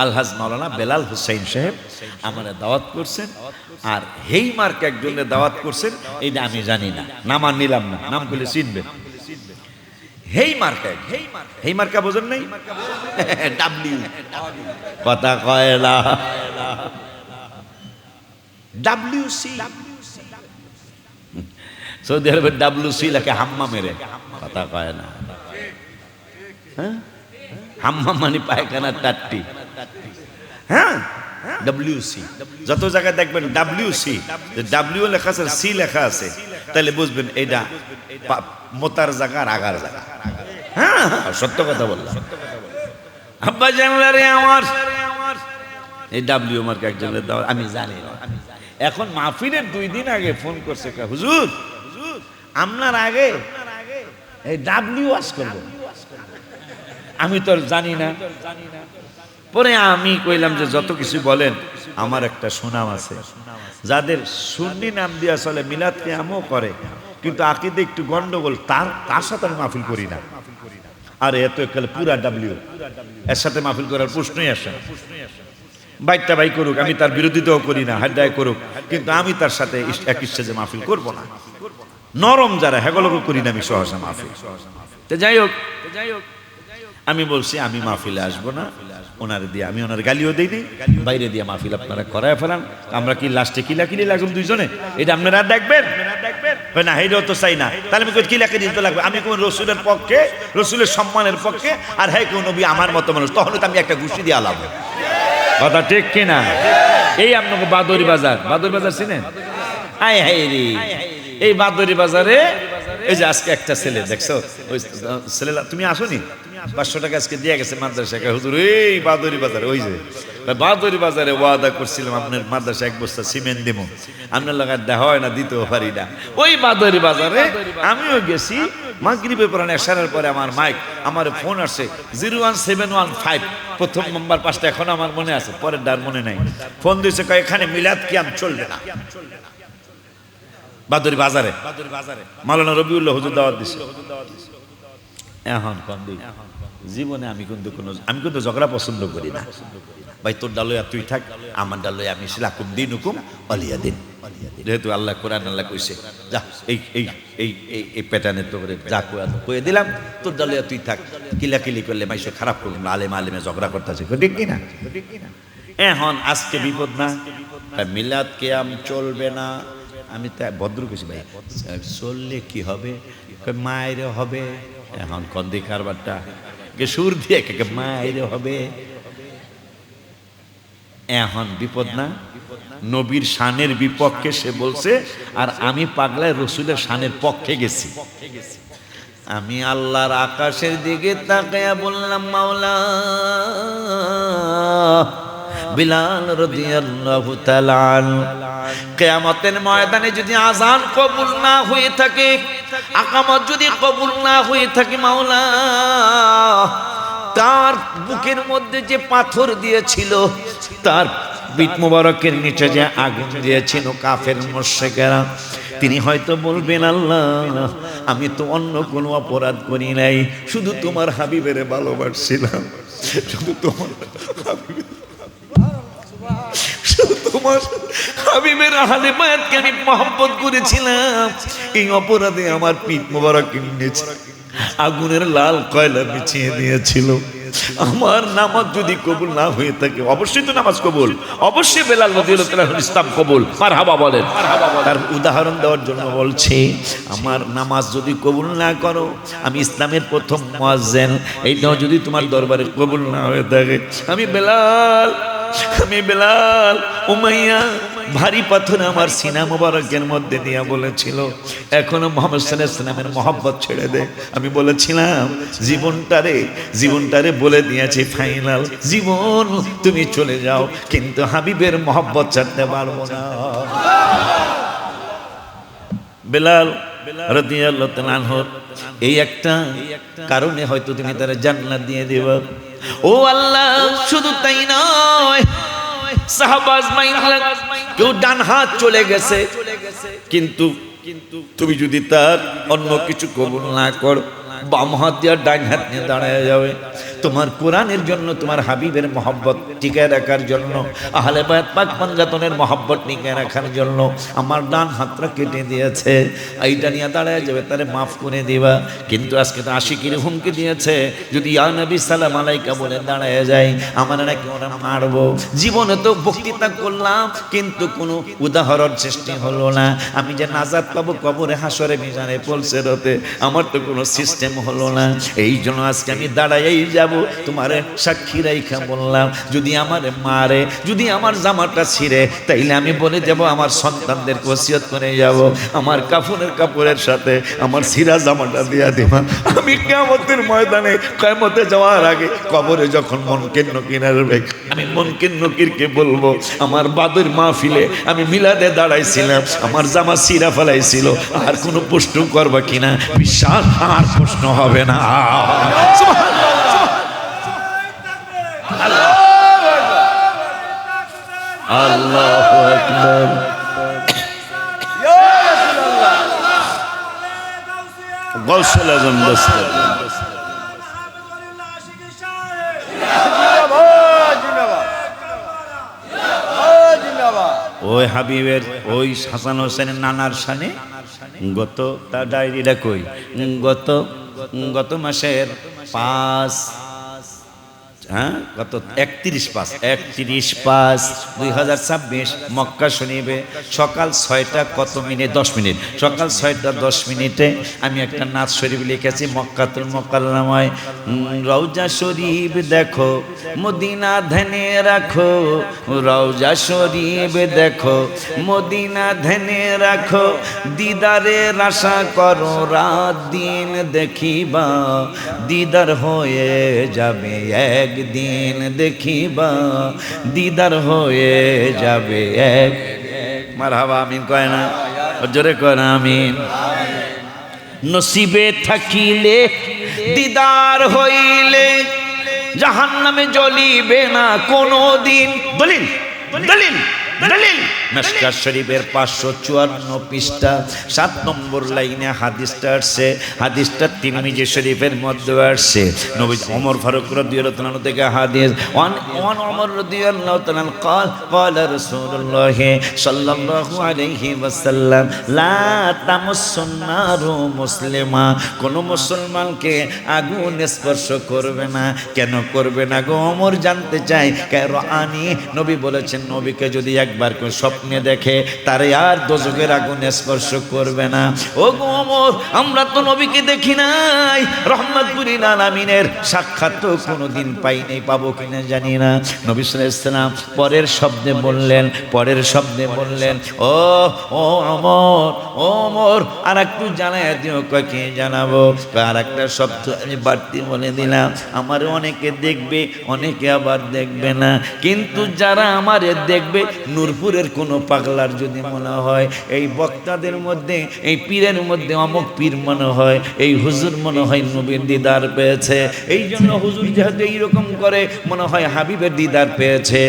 Speaker 1: আলহাজ মাওলানা বেলাল হোসেন সাহেব আমারে দাওয়াত করছেন। আর হেই মার্ক একজনের দাওয়াত করছেন, এইটা আমি জানি না, নাম আর নিলাম না, নাম বলে চিনবেন। হেই মার্কা বোঝেন নাই? ডাব্লিউ, কথা কয় না, ডাব্লিউসি, সৌদি আরবের ডাব্লিউসি লেখে হাম্মা মেরে, কথা কয় না, হ্যাঁ, হাম্মা মানে পায়খানার টাট্টি, হ্যাঁ, ডাব্লিউসি। যত জায়গায় দেখবেন ডাব্লিউসি, ডাব্লিউ লেখা আছে, সি লেখা আছে, তাহলে বুঝবেন এইটা মোতার জায়গা আর আগার জায়গা। হ্যাঁ, সত্য কথা বললাম। আব্বা জানলারে আমার এই ডাব্লিউ মার্ক একজনের দাও, আমি জানি না। এখন মাহফিলের 2 দিন আগে ফোন করছে, হুজুর আপনার আগে এই ডাব্লিউ ওয়াজ করব, আমি তো জানি না। পরে আমি কইলাম যে যত কিছু বলেন, আমার একটা সুনাম আছে, যাদের সুন্নি নাম দিয়া চলে, মিলাদ কিয়ামও করে, কিন্তু আকীদা একটু গন্ডগোল, তার সাথে আমি মাহফিল করি না। আরে এত একালে পুরা ডাব্লিউ, এর সাথে মাহফিল করার প্রশ্নই আসে না। বাইকটা ভাই করুক, আমি তার বিরোধিতাও করি না, হাড্ডায় করুক, কিন্তু আমি তার সাথে এক স্টেজে মাহফিল করবো না। নরম যারা হেগলগো করি না আমি সহসা মাহফিল। তো যাই হোক, আমি বলছি আমি মাহফিলে আসবো না, ওনারে দিয়ে আমি ওনার গালিও দিইনি, বাইরে দিয়ে মাহফিল আপনারা করায় ফেলান, আমরা কি লাস্টে কিলাকিলি লাগবে দুইজনে, এটা আপনারা দেখবেন না? হেইটাও তো চাই না, তাহলে আমি কিলাকিলি দিতে লাগবে। আমি কোন রসুলের পক্ষে, রসুলের সম্মানের পক্ষে, আর হ্যাঁ কোন নবী আমার মতো মানুষ, তখন তো আমি একটা ঘুষি দিয়ে আলাম, কথা ঠিক কিনা? এই আপনাকে বাদরি বাজার চিনেন? আয় হাই রে, এই বাদরি বাজারে এই যে আজকে একটা ছেলে দেখছো, ওই ছেলেটা, তুমি আসোনি, 500 টাকা আজকে দিয়ে গেছে মাদ্রাসায়, হুজুর এই বাদরি বাজারে, ওই যে বাদরি বাজারে ওয়াদা করছিলাম আপনার মাদ্রাসায় 1 বস্তা সিমেন্ট দেবো, আপনার লাগার দেখা হয় না, দিতেও পারি না। ওই বাদরি বাজারে আমিও গেছি, মাগরিবের পরে এশারের পরে আমার মাইক, আমার ফোন আসছে 01715, প্রথম নাম্বার 5টা এখন আমার মনে আছে, পরের ডার মনে নাই। ফোন দিয়েছে, কয় এখানে মিলাদ কিয়াম চলবে না, বাদরি বাজারে মাওলানা রবিউল্লাহ হুজুর দাওয়াত দিছে। এখন জীবনে আমি কিন্তু ঝগড়া পছন্দ করি না ভাই, তোর ডালয়া তুই থাক, আমার ডালয়া আমি লাকুম দিন হুকুম অলিয়া দিন, যেহেতু আল্লাহ কোরআন আল্লাহ কইছে, যা এই এই এই এই প্যাটার্নে তো যা কয়ে দিলাম, তোর ডালয়া তুই থাক, কিলাকিলি করলে মাইসে খারাপ করবো না, আলেমে ঝগড়া করতেছে, ঠিক কিনা? এখন আজকে বিপদ না, মিলাদ কিয়াম চলবে না, আমি তো ভদ্র কিছু ভাই, চললে কি হবে, মায়ের হবে। এখন কন্দি কারবারটা সুর দিয়ে মায়ের হবে, এখন বিপদ না? নবীর শানের বিপক্ষে সে বলছে, আর আমি পাগলায় রসুলের শানের পক্ষে গেছি। আমি আল্লাহর আকাশের দিকে তাকায়া বললাম, মাওলা, বিলাল রাদিয়াল্লাহু তাআলা আনহু, কিয়ামতের ময়দানে যদি আযান কবুল না হয়ে থাকে, আকামত যদি কবুল না হয়ে থাকে, মাওলা, তার বুকের মধ্যে যে পাথর দিয়েছিল, তার পিঠ মোবারকের নিচে যে আগুন দিয়েছিল কাফের মুশরিকেরা, তিনি হয়তো বলবেন, আল্লাহ, আমি তো অন্য কোনো অপরাধ করি নাই, শুধু তোমার হাবিবের ভালোবাসছিলাম, শুধু তোমার হাবিবের আহলে বায়াতকে আমি মহব্বত করেছিলাম, এই অপরাধে আমার পিঠ মোবারক নিচে আগুনের লাল কয়লা বিছিয়ে দিয়েছিল। আমার নামাজ যদি কবুল না হয়ে থাকে, অবশ্যই তো নামাজ কবুল, অবশ্যই বেলাল রাদিয়াল্লাহু তাআলা ইসলাম কবুল, মারহাবা বলেন। তার উদাহরণ দেওয়ার জন্য বলছে, আমার নামাজ যদি কবুল না করো, আমি ইসলামের প্রথম মুয়াজ্জিন, এইটাও যদি তোমার দরবারে কবুল না হয়ে থাকে, আমি বেলাল উমাইয়া ভারী পাথর আমার সিনা মোবারকের মধ্যে দিয়া বলেছিল, এখনো মুহাম্মদ সাল্লাল্লাহু আলাইহি ওয়াসাল্লামের মহব্বত ছেড়ে দে। আমি বলেছিলাম, জীবনটারে বলে দিয়েছি ফাইনাল, জীবন তুমি চলে যাও, কিন্তু হাবিবের মহব্বত ছাড়তে পারবো না। বেলাল রাদিয়াল্লাহু তাআলা আনহু এই একটা কারণে হয়তো তুমি তার জান্নাত দিয়ে দেবা। ও আল্লাহ, শুধু তাই নয়, সাহাবা আজমাইন কেউ ডান হাত চলে গেছে, কিন্তু তুমি যদি তার অন্য কিছু কবুল না করো, বাম হাত দিয়ে ডান হাত নিয়ে দাঁড়ায় যাবে। তোমার কোরআনের জন্য, তোমার হাবিবের মহব্বত টিকায় রাখার জন্য, আহলে বায়াত পাক পাঞ্জাতনের মহব্বত টিকায় রাখার জন্য আমার ডান হাতটা কেটে দিয়েছে, এইটা নিয়ে দাঁড়ায় যাবে, তারে মাফ করে দিবা। কিন্তু আজকে তো আশিকির হুমকি দিয়েছে, যদি ইয়া নবী সালাম আলাইকা বলে দাঁড়ায় যায়, আমার নাকি ওরা মারবো। জীবনে তো বক্তৃতা করলাম, কিন্তু কোনো উদাহরণ সৃষ্টি হলো না। আমি যে নাজাত পাবো কবরে, হাসরে, মিজানে, পলসেরতে, আমার তো কোনো সিস্টেম হলো না। এই জন্য আজকে আমি দাঁড়াই যাব, তোমার সাক্ষী রাইখা বললাম, যদি আমার মারে, যদি আমার জামাটা ছিঁড়ে, তাইলে আমি বলে যাব, আমার সন্তানদের ওসিয়ত করে যাব, আমার কাপড়ের সাথে আমার ছিঁড়া জামাটা দিয়া দেবা। আমি কিয়ামতের ময়দানে, কিয়ামতে যাওয়ার আগে কবরে যখন মুনকির নকির আসবে, আমি মুনকির নকিরকে বলবো, আমার বাদুর মাহফিলে আমি মিলাদে দাঁড়াইছিলাম, আমার জামা ছিঁড়া ফেলাইছিল, আর কোনো প্রশ্ন করবা কিনা? বিশ্বাস, আর প্রশ্ন হবে না। আল্লাহু আকবার। গৌসুল আজম দস্তগীর, ওই হাবিবের, ওই হাসান হোসেনের নানার শানে গত, তার ডায়েরিটা কই, গত মাসের 31/5/2026 মক্কা শরীফে সকাল 6টা কত মিনিট, 10 মিনিট, সকাল 6টা 10 মিনিটে আমি একটা নাচ শরীফ লিখেছি, মক্কাতুল মুকাররমায়, রওজা শরীফ দেখো, মদিনা ধ্যানে রাখো, রওজা শরীফ দেখো, মদিনা ধ্যানে রাখো, দিদারের আশা করো, রাত দিন দেখিবা, দিদার হয়ে যাবে একদিন, দেখিবা, দিদার হয়ে যাবে এক। মারহাবা, আমিন কয় না? জোরে কয় না আমিন। নসিবে থাকিলে দিদার হইলে জাহান্নামে জ্বলিবে না কোনো দিন। দলিল দলিল দলিল মিশকাত শরীফের 554 পৃষ্ঠা 7 নম্বর লাইনে হাদিসটা আসছে। হাদিসটা তিরমিজি শরীফের মধ্যে আসছে। নবী ওমর ফারুক রাদিয়াল্লাহু তাআলা থেকে হাদিস, ওয়ান ওমর রাদিয়াল্লাহু তাআলা قال قال رسول الله صلى الله عليه وسلم لا تمس النار مسلما, কোন মুসলমানকে আগুন স্পর্শ করবে না। কেন করবে না গো? ওমর জানতে চায়। কেন? নবী বলেছেন, নবীকে যদি একবার করে স্বপ্ন স্বপ্নে দেখে তারে আর দোজখের আগুন স্পর্শ করবে না। ও গো ওমর, আমরা তো নবীকে দেখি নাই, রহমতুল আলামিনের সাক্ষাৎ তো কোনোদিন পাই নাই, পাবো কিনা জানি না। নবী সাল্লাল্লাহু আলাইহি ওয়াসাল্লাম পরের শব্দে বললেন, ও ওমর, ওমর, আর একটু জানাই দিও। কি জানাবো? আর একটা শব্দ আমি বাড়তি বলে দিলাম, আমার অনেকে দেখবে, অনেকে আবার দেখবে না, কিন্তু যারা আমারে দেখবে, নূরপুরের কোনো পাগলার যদি মনে হয় এই বক্তাদের মধ্যে, এই পীরের মধ্যে অমুক পীর মনে হয়, এই হুজুর মনে হয় নবীর দিদার পেয়েছে, এই জন্য হুজুর যেহেতু এইরকম করে মনে হয় হাবিবের দিদার পেয়েছে।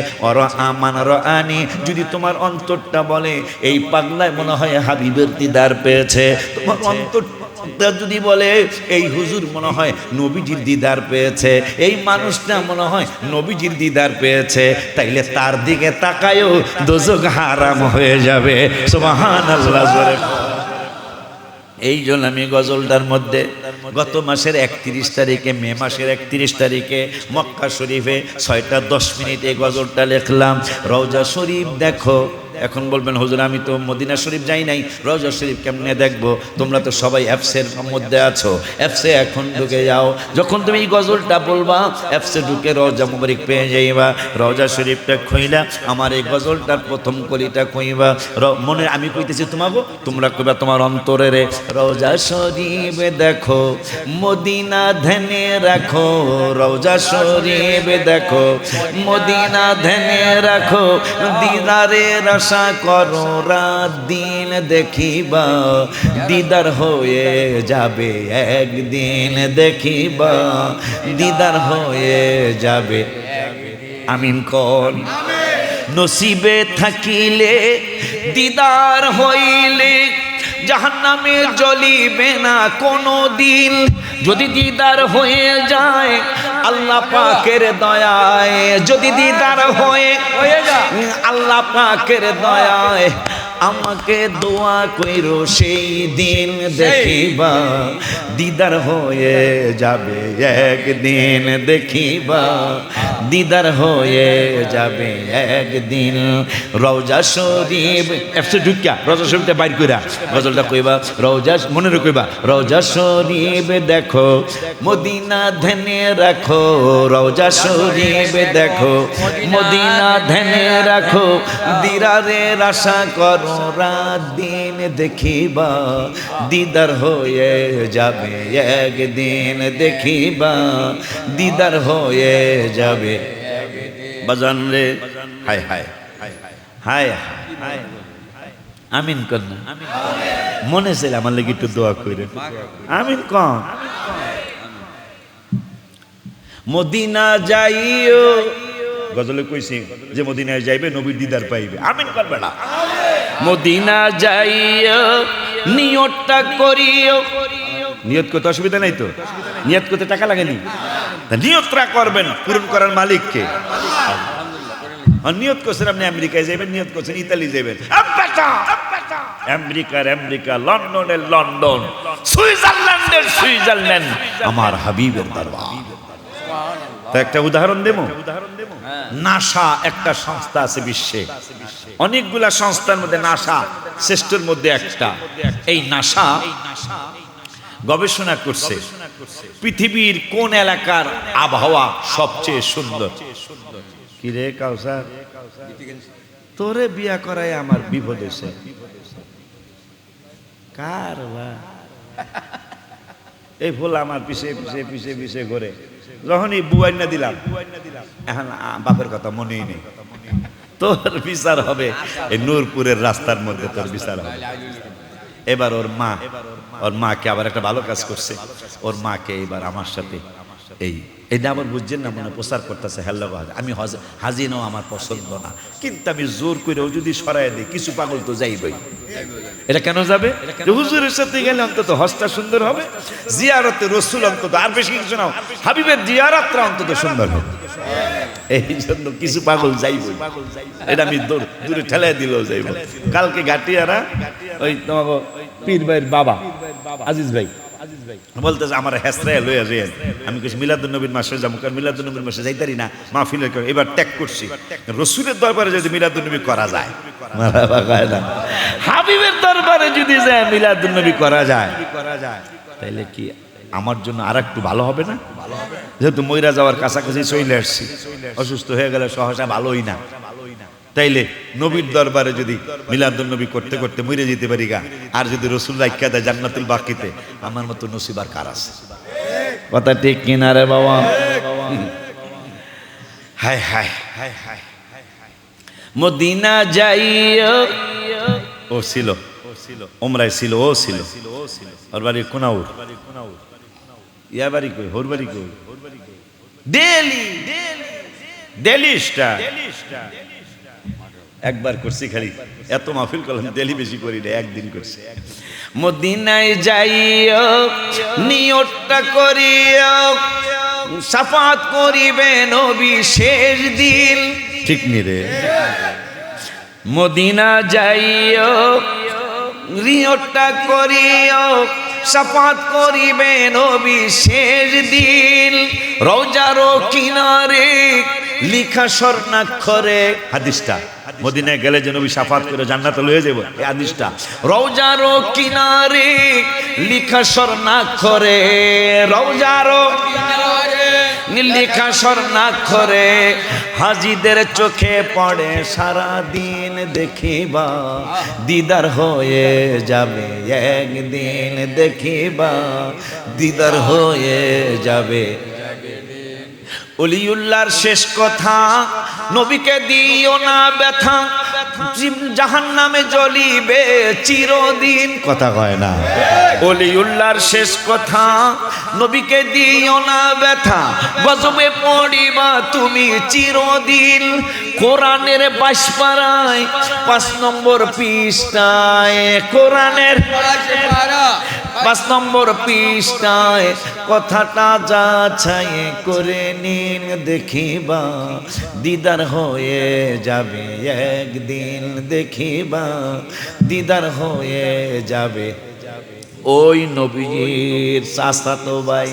Speaker 1: আনি, যদি তোমার অন্তরটা বলে এই পাগলায় মনে হয় হাবিবের দিদার পেয়েছে, তোমার অন্তরটা যদি বলে এই হুজুর মনে হয় নবীজির দিদার পেয়েছে, এই মানুষটা মনে হয় নবীজির দিদার পেয়েছে, তাইলে তার দিকে তাকায়ও দোজখ হারাম হয়ে যাবে। সুবহানাল্লাহ। জোরে এই জন্য আমি গজলটার মধ্যে গত মাসের 31 তারিখে, মে মাসের 31 তারিখে মক্কা শরীফে 6:10 গজলটা লিখলাম। রওজা শরীফ দেখো। এখন বলবেন হুজুর আমি তো মদিনা শরীফ যাই নাই, রওজা শরীফ কেমনে দেখবো? তোমরা তো সবাই অ্যাপসের মধ্যে আছো, অ্যাপসে এখন ঢুকে যাও। যখন তুমি এই গজলটা বলবা অ্যাপসে ঢুকে রওজা মুবারক পেয়ে যাইবা। রওজা শরীফটা খুইলা আমার এই গজলটার প্রথম কলিটা কইবা। মনে আমি কইতেছি তোমাকে, তোমরা কইবা তোমার অন্তরে রে। রওজা শরীফ দেখো, মদিনা ধ্যানে রাখো, রওজা শরীফ দেখো, মদিনা ধ্যানে রাখো, দিদারে আশা করো রাত দিন দেখিবা, দিদার হয়ে যাবে একদিন দেখিবা, দিদার হয়ে যাবে। আমিন কোন নসিবে থাকিলে দিদার হইলে জাহান্নামে জ্বলিবে না কোনো দিন। যদি দিদার হয়ে যায় আল্লাহ পাকের দয়ায়, যদি দিদার হয়ে যায় আল্লাহ পাকের দয়ায়, আমাকে দোয়া কইরো সেই দিন দেখিবা, দিদার হয়ে যাবে একদিন দেখিবা, দিদার হয়ে যাবে একদিন। রওজা শরীফ এফসে ঢুকিয়া রওজা শরীফটা বাইর কইরা গজলটা কইবা। রওজা মনে রাখবা, রওজা শরীফ দেখো, মদিনা ধ্যানে রাখো, রওজা শরীফ দেখো, মদিনা ধ্যানে রাখো, দিদারের আশা করো রাত দিন দেখিবা, দিদার হয়ে যাবে একদিন দেখিবা, দিদার হয়ে যাবে। বাজান রে, হায় হায় হায় হায়, আমিন কর না, মনে চাইলে আমার লাগি একটু দোয়া করে আমিন কন। মদিনা যাইও, গজলে কইছি যে মদিনায় যাইবে নবীর দিদার পাইবে, আমিন করবে না। মদিনা যাইও নিয়তটা করিও, নিয়ত করতে অসুবিধা নাই তো, নিয়ত করতে টাকা লাগেনি, নিয়তটা করবেন, পূরণ করার মালিক কে? নিয়ত করছেন আপনি আমেরিকায় যাবেন, নিয়ত করছেন ইতালি যাবেন, আমেরিকার আমেরিকা, লন্ডনের লন্ডন, সুইজারল্যান্ডের সুইজারল্যান্ড, আমার হাবিবের দরবার। তো একটা উদাহরণ দেবো, নাসা একটা সংস্থা আছে বিশ্বে, অনেকগুলা সংস্থার মধ্যে নাসা শ্রেষ্ঠের মধ্যে একটা। এই নাসা গবেষণা করছে পৃথিবীর কোন এলাকার আবহাওয়া সবচেয়ে সুন্দর। কি রে কাউসার, তোরে বিয়া করায় আমার বিপদ হয়েছে। কার এই ফুল আমার পিছে পিছে পিছে পিছে ঘুরে, যখনই বুয়াই না দিলাম এখন বাপের কথা মনেই নেই। তোর বিচার হবে এই নূরপুরের রাস্তার মধ্যে, তোর বিচার হবে। এবার ওর মাকে আবার একটা ভালো কাজ করছে, ওর মাকে এবার আমার সাথে এইটা আবার বুঝছেন না, মনে প্রচার করতেছে হেল্লা, আমি হাজিনাও আমার পছন্দ না, কিন্তু আমি জোর করেও যদি সরাই দিই কিছু পাগল তো যাইবই। এটা কেন যাবে? হুজুরের সাথে গেলে অন্তত হজটা সুন্দর হবে, জিয়ারতে রসুল অন্তত, আর বেশি কিছু নাও, হাবিবের জিয়ারতটা অন্তত সুন্দর হবে। এই জন্য কিছু পাগল যাইবই, এটা আমি দূরে ঠেলাই দিলেও যাইব। কালকে ঘাটিয়ারা ওই তোমাকে পীর ভাইয়ের বাবা আজিজ ভাই বলতেছে আমার হেসরায় লইয়া যাইয়েন। আমি কইছি মিলাদুন নবীর মাসে যাবো, কারণ মিলাদুন নবীর মাসে যাইতারি না, মাহফিলের এবার ত্যাগ করছি। রসুলের দরবারে যদি মিলাদুন নবী করা যায়, হাবিবের দরবারে যদি যায় মিলাদুন নবী করা যায়, তাইলে কি আমার জন্য আর একটু ভালো হবে না? যেহেতু মইরা যাওয়ার কাছাকাছি চলে আসছি, অসুস্থ হয়ে গেলে সহসা ভালোই না, তাইলে নবীর দরবারে যদি মিলাদুন নবী করতে করতে মরে যেতে পারি গা, আর যদি রসুল রাখিয়া দেয় জান্নাতুল বাকিতে, আমার মতো নসিব আর কার আছে? কথা ঠিক কিনা রে বাবা? হায় হায় হায় হায়, মদিনা যাইও। ও ছিল ওমরায় ছিল, ও ছিল ওর বাড়ি কোনাউর। ইয়া বাড়ি কই? হোর বাড়ি কই? দিল্লি। দিল্লিটা একবার করছি খালি, এত মাহফিল করলাম, দিল্লি বেশি করি না, একদিন করছি। মদিনায় যাইও নিয়তটা করিও, সাফাত করিবে নবী শেষ দিন। ঠিক নি রে? মদিনা যাইও নিয়তটা করিও, সাফাত করিবে নবী শেষ দিন। রওজার কিনারে লিখা স্বর্ণাক্ষরে, হাদিসটা মদিনায় গেলে যে নবী সাফাত করে জান্নাতে লয়ে যাব, এই হাদিসটা। রওজার কিনারে লিখা স্বর্ণাক্ষরে, রওজার লিখা স্বর্ণাক্ষরে, হাজিদের চোখে পড়ে সারা দিন দেখিবা, দিদার হয়ে যাবে একদিন, দেখিবা দিদার হয়ে যাবে। অলিউল্লাহর শেষ কথা, নবীকে দিও না ব্যথা, জাহান্নামে জ্বলিবে চিরদিন। কথা কয় না? অলিউল্লাহর শেষ কথা, নবীকে দিও না ব্যথা, গজবে পড়িবা তুমি চিরদিন। কোরআনের 22 পারায় 5 নম্বর পৃষ্ঠায়, কোরআনের 5 নম্বর পৃষ্ঠায় কথাটা যাচাই করে নিন, দেখিবা দিদার হয়ে যাবে একদিন, দেখিবা দিদার হয়ে যাবে। ওই নবীর চাচাতো ভাই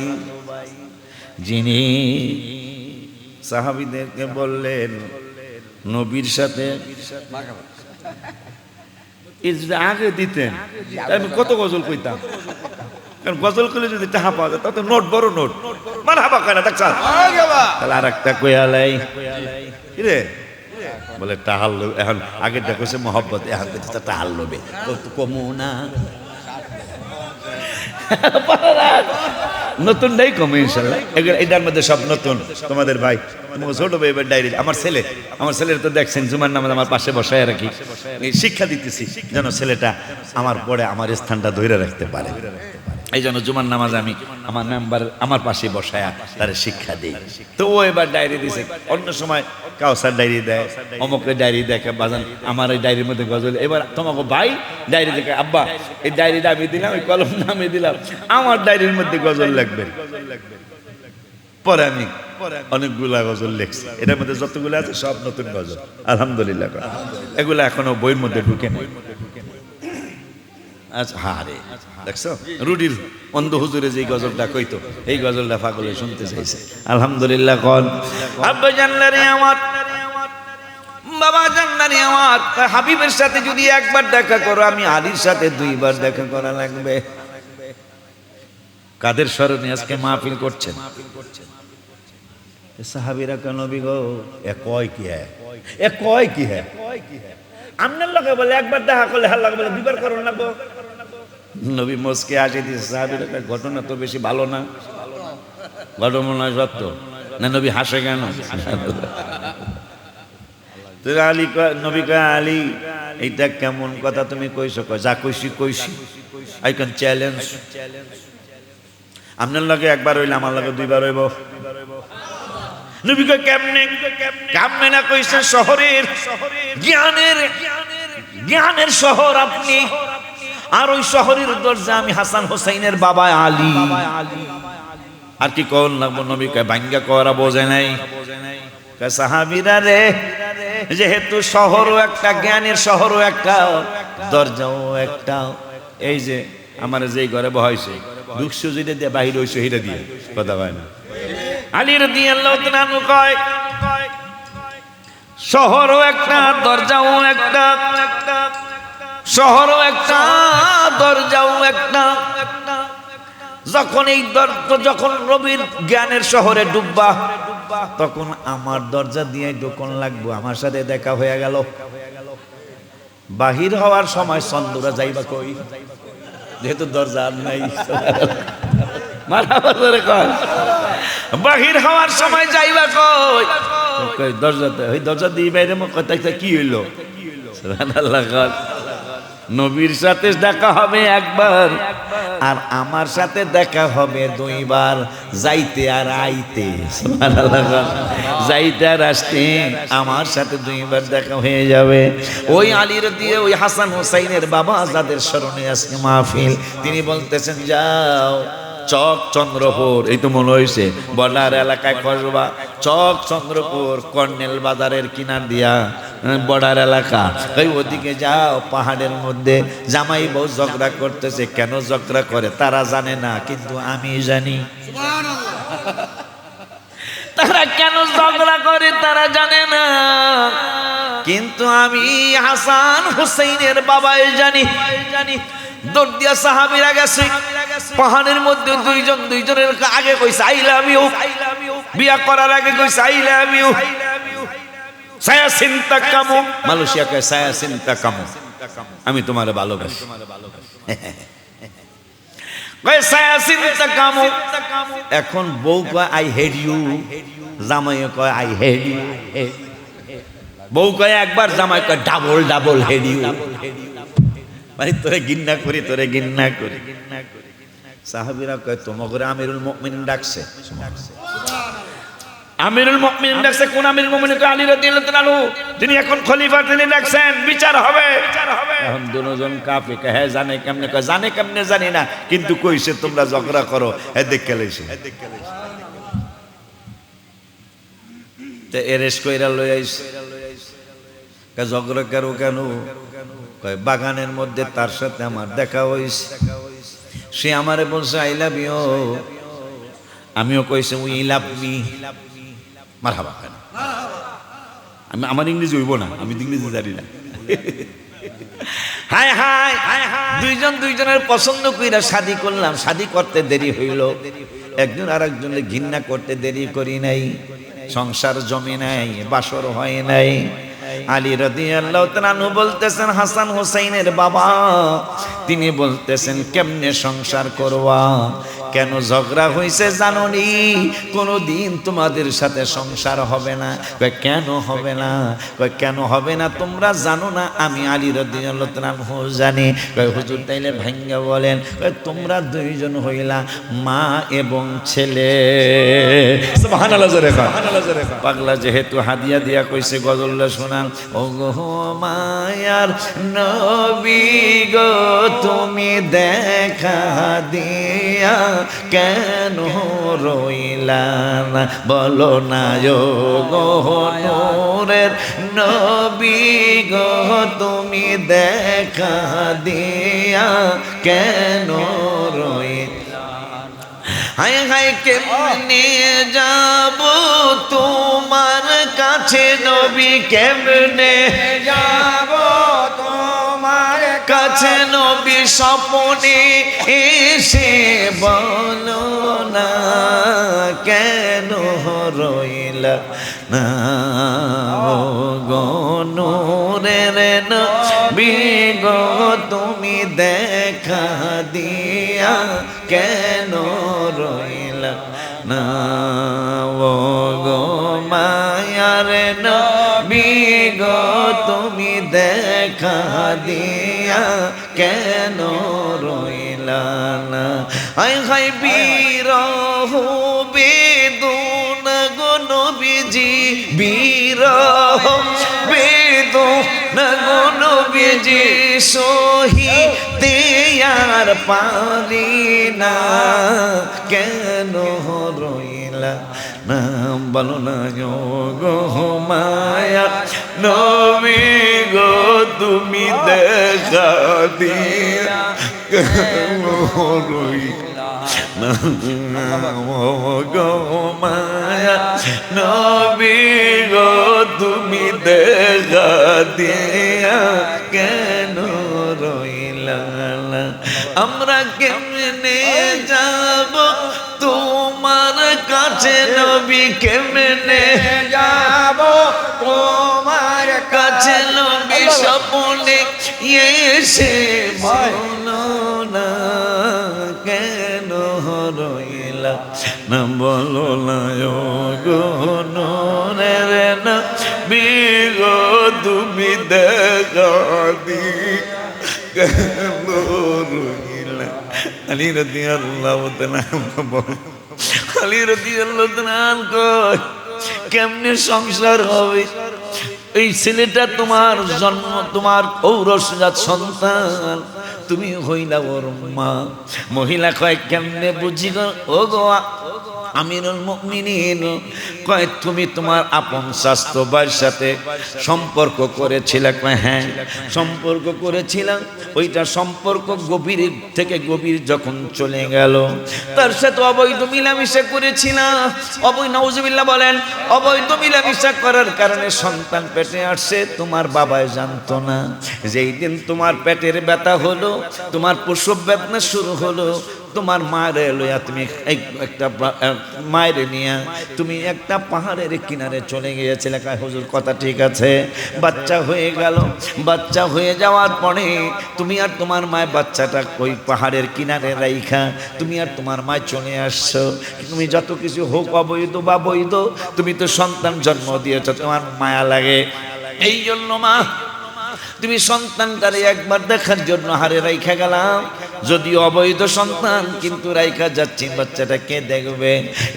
Speaker 1: যিনি সাহাবীদেরকে বললেন নবীর সাথে আগে দিতেন, আমি কত গজল কইতাম, কারণ গজল করলে যদি টাকা পাওয়া যায় তত নোট, বড় নোট, মানে হাবা কয় না দেখছা। তাহলে আর একটা কয়ালাই রে বলে টাহাল লোভ, এখন আগের দেখছে মহব্বত, এখন দেখছে টাহাল লোভে কমু না, নতুনটাই কমে ইনশাল্লাহ। এটার মধ্যে সব নতুন। তোমাদের ভাই ছোট ভাই ডায়েরি, আমার ছেলের তো দেখছেন জুমার নামাজ আমার পাশে বসায় রাখি, শিক্ষা দিতেছি যেন ছেলেটা আমার পরে আমার স্থানটা ধরে রাখতে পারে। এই জন্য জুমার নামাজ আমি আমার মেম্বার আমার পাশে বসায়া তার শিক্ষা দিই। তো ও এবার ডায়েরি দিছে, অন্য সময় কাউসার ডায়েরি দেয়, অমুকের ডায়েরি দেখে বাজান আমার এই ডায়েরির মধ্যে গজল। এবার তোমাকে ভাই ডায়েরি দেখে, আব্বা এই ডায়েরিটা আমি দিলাম, এই কলম নামে দিলাম, আমার ডায়েরির মধ্যে গজল লাগবে। পরে আমি অনেকগুলা গজল লিখছি, এটার মধ্যে যতগুলো আছে সব নতুন গজল আলহামদুলিল্লাহ। এগুলো এখনো বইয়ের মধ্যে ঢুকে নেই। আচ্ছা হ্যাঁ রে, দেখছো রুডির অন্ধ হুজুরে যে গজলটা কইতো, এই গজলটা পাগলে শুনতে চাইছে। আলহামদুলিল্লাহ। কোন আব্বা জান্নারে আমার, বাবা জান্নারে আমার, হাবিবের সাথে যদি একবার দেখা করো, আমি আলীর সাথে 2 বার দেখা করা লাগবে। কাদের স্মরণে আজকে মাহফিল করছেন? সাহাবীরা কেন বিগো এ কয় কি হ্যাঁ, এ কয় কি হ্যাঁ, আমনের লগে বলে একবার দেখা করলে হাল লাগে, বলে 2 বার করুন লাগবো। নবী মস্কে আসে দিয়েছে সাহাবীরা, ঘটনা তো বেশি ভালো না, ঘটনা সত্য না, নবী হাসে কেন? আলী নবী কয় আলী এইটা কেমন কথা তুমি কইছো? কয় যা কইছি কইছি, আই ক্যান চ্যালেঞ্জ। আপনার লগে একবার হইলে আমার লগে 2 বার হইব। নবী কয় কেমনে? কেমনে না কইছে শহরের জ্ঞানের শহর আপনি, আর ওই শহরের দরজা আমি হাসান হোসেনের বাবা আলী। আর কি কল লাগবো? নবী কয় ভাঙ্গা করা বোঝে নাই। সাহাবীরা রে, যেহেতু শহরও একটা, জ্ঞানের শহরও একটা, দরজাও একটা, এই যে আমার যেই ঘরে বহাইছে দুঃখু যেটা দিয়ে বাহির হইছে সেটা দিয়ে কথা হয় না। আলী রাদিয়াল্লাহু তাআলা আনহু কয় শহরও একটা দরজাও একটা, শহরও একটা দরজাও একটা। যখন এই যখন রবির জ্ঞানের শহরে ডুববা তখন আমার দরজা দিয়ে ঢোকন লাগবো। আমার সাথে দেখা হয়ে গেল। বাহির হওয়ার সময় চন্দ্রা যাইবা কই, যেহেতু দরজা আর নাই। বাহির হওয়ার সময় যাইবা কই, দরজাতে ওই দরজা দিয়ে বাইরে কথা কি হইলো? নবীর সাথে দেখা হবে একবার আর আমার সাথে দেখা হবে দুইবার, যাইতে আর আইতে। যাইতে আর আসতে আমার সাথে দুইবার দেখা হয়ে যাবে। ওই আলীর দিয়ে ওই হাসান হুসাইনের বাবা যাদের স্মরণে আজকে মাহফিল, তিনি বলতেছেন যাও চক চন্দ্রপুর, এই তো মনে হয়েছে বর্ডার এলাকায় কসবা, চক চন্দ্রপুর কর্নেল বাজারের কিনার দিয়া বর্ডার এলাকা, ওই ওদিকে যাও। পাহাড়ের মধ্যে জামাই বউ ঝগড়া করতেছে। কেন ঝগড়া করে তারা জানে না, কিন্তু আমি জানি। তারা কেন ঝগড়া করে তারা জানে না, কিন্তু আমি হাসান হুসাইনের বাবাই জানি। দৌড় দিয়া সাহাবীরা গেছে পাহাড়ের মধ্যে, দুইজনের আগে কইছে আই লাভ ইউ, বিয়া করার আগে কইছে আই লাভ ইউ। সায়া চিন্তা কামো, মালয়েশিয়া কয় সায়া চিন্তা কামো, আমি তোমারে ভালোবাসি। সায়া চিন্তা কামো। এখন বউ কয় আই হেড ইউ, জামাই কয় আই হেড ইউ। বউ কয় একবার, জামাই কয় ডাবল ডাবল হেড ইউ। মানে তোরে ঘৃণা করি, তোরে ঘৃণা করি। সাহাবীরা কয় তোমাকে আমিরুল মুমিনিন ডাকছে। আমিরুল মুমিনিন ডাকছে। কোন আমিরুল মুমিনিন? আলী রাদিয়াল্লাহু তাআলা আনহু, তিনি এখন খলিফা, তিনি ডাকছেন, বিচার হবে। এখন দুজন কাফে কয় হ্যাঁ জানে কেমনে? কয় জানে কেমনে জানি না, কিন্তু কইছে তোমরা ঝগড়া করো। দেখে লাইছে তে এরেস্ট কইরা লই আইছে। কয় ঝগড়া করো কেন? কয় বাগানের মধ্যে তার সাথে আমার দেখা হইছে, সে আমারে বলছে আই লাভ ইউ, আমিও কইছে উই লাভ মি। মারহাবা। আমার ইংরেজি হইব না, আমি ইংরেজি জানি না। হায় হায়, দুইজনের পছন্দ কইরা শাদি করলাম, শাদি করতে দেরি হইল, একজন আর একজনের ঘৃণা করতে দেরি করি নাই, সংসার জমি নাই, বাসর হয় নাই। আলী রাদিয়াল্লাহু তাআলা আনহু বলতেছেন হাসান হুসাইনের বাবা, তিনি বলতেছেন কেমনে সংসার করবা? কেন ঝগড়া হইছে জানোনি? কোনদিন তোমাদের সাথে সংসার হবে না। কয় কেন হবে না? কয় কেন হবে না তোমরা জানো না? আমি আলী রাদিয়াল্লাহু তাআলা আনহু জানি। কয় হুজুর তাইলে ভাঙ্গা বলেন। কয় তোমরা দুইজন হইলা মা এবং ছেলে। সুবহানাল্লাহ জোরে কয়। পাগলা যেহেতু হাদিয়া দিয়া কইছে গজলটা শোনান। ও গো মায়ার নবী গো তুমি দেখা দিয়া কেন রইলা না? বলো না গো নূরের নবী গো তুমি দেখা দিয়া কেন রইলা? হায় হায় কেমনে যাব তোমার কাছে নবী, কেমনে যাব তোমার কাছে নবী? স্বপ্নে এসে বলো না কেন রইলা না? গো নূরের নবী গো তুমি দেখা দিয়া কেন রইলা না? গো মায়ার নবী গো তুমি দেখা দিয়া কেন রইলা না? হায় হায় বিরহ বেদনা গো নবীজি, বিরহ বেদনা গো নবীজি সহিতে আর পারি না, কেন রইলা না বলো না গো মায়া নবী গো তুমি দেখা দিয়া কেন রইলা না গো মায়া নবী গো তুমি দেখা দিয়া কেন রইলা না। আমরা কেমনে যাব তোমার কাছে নবী, কেমনে
Speaker 2: যাব তোমার
Speaker 1: কাছে নবী, স্বপ্নে এসে বলো না কেন রইলা না বলো না গো নূরের নবী গো তুমি দেখা দি কেন রইলা। আলী রাদিয়াল্লাহু তাআলা আলী রাদিয়াল্লাহু তাআলা কেমনে সংসার হবে? এই ছেলেটা তোমার জন্ম, তোমার ঔরসজাত সন্তান, তুমি হইলা ওর মা। মহিলা কয় কেমনে বুঝি গো ও গো আমিরুল মুমিনিন, কয় তুমি তোমার আপন স্বাস্থ্য ভাইয়ের সাথে সম্পর্ক করেছিলে? কয় হ্যাঁ সম্পর্ক করেছিলাম। ওইটা সম্পর্ক গভীর থেকে গভীর যখন চলে গেল, তার সাথে অবৈধ মিলামিশা করেছিলাম। নাউজুবিল্লাহ বলেন, অবৈধ মিলামিশা করার কারণে সন্তান পেটে আসছে। তোমার বাবাই জানতো না। যেই দিন তোমার পেটের ব্যথা হলো, তোমার প্রসব বেদনা শুরু হলো, তোমার মায়ের লইয়া তুমি একটা মায়ের নিয়ে তুমি একটা পাহাড়ের কিনারে চলে গিয়েছিলে। হুজুর কথা ঠিক আছে। বাচ্চা হয়ে গেল, বাচ্চা হয়ে যাওয়ার পরে তুমি আর তোমার মায় বাচ্চাটা ওই পাহাড়ের কিনারে রাইখা তুমি আর তোমার মায় চলে আসছো। তুমি যত কিছু হোক অবৈধ বা বৈধ, তুমি তো সন্তান জন্ম দিয়েছ, তোমার মায়া লাগে। এই জন্য মা তুমি সন্তানটারে একবার দেখার জন্য হারে রাইখা গেলাম। যদিও অবৈধ সন্তান, কিন্তু রাইখা যাচ্ছি, বাচ্চাটা কে দেখবে?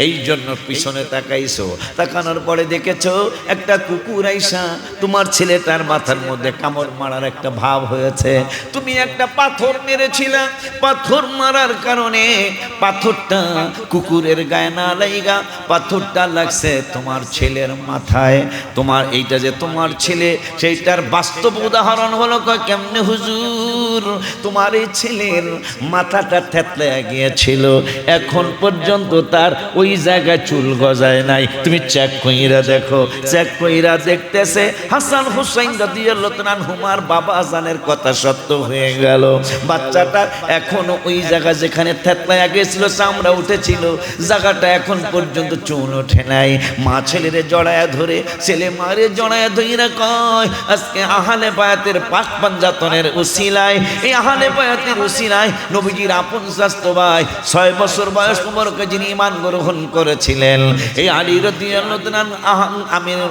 Speaker 1: এই জন্য পিছনে তাকাইছো। তাকানোর পরে দেখেছো একটা কুকুর আইসা তোমার ছেলেটার মাথার মধ্যে কামড় মারার একটা ভাব হয়েছে। তুমি একটা পাথর মেরেছিলা, পাথর মারার কারণে পাথরটা কুকুরের গায়ে না লাইগা পাথরটা লাগছে তোমার ছেলের মাথায়। তোমার এইটা যে তোমার ছেলে, সেইটার বাস্তব উদাহরণ হলো কেমনে হুজুর? তোমার এই ছেলের মাথাটা থেতলে গিয়েছিল, এখন পর্যন্ত তার ওই জায়গায় চুল গজায় নাই। তুমি চেক কইরা দেখো। চেক কইরা দেখতেছে হাসান হুসাইন রাদিয়াল্লাহু তাআলা আনহুমার বাবা জানের কথা সত্য হয়ে গেল। বাচ্চাটা এখনো ওই জায়গা যেখানে থেতলে গিয়েছিল, চামড়া উঠেছিল, জায়গাটা এখন পর্যন্ত চুল ওঠে নাই। মা ছেলেরে জড়ায়া ধরে, ছেলে মারে জড়ায়া ধইরা কয় আজকে আহলে বায়াতের পাক পাঞ্জাতনের উসিলায়, এই আহলে বায়াতের উসিলায় নবীজির আপন স্বাস্থ্য ভাই 6 বছর বয়স মোবারকে যিনি ঈমান গ্রহণ করেছিলেন, এই আলী রাদিয়াল্লাহু তাআলা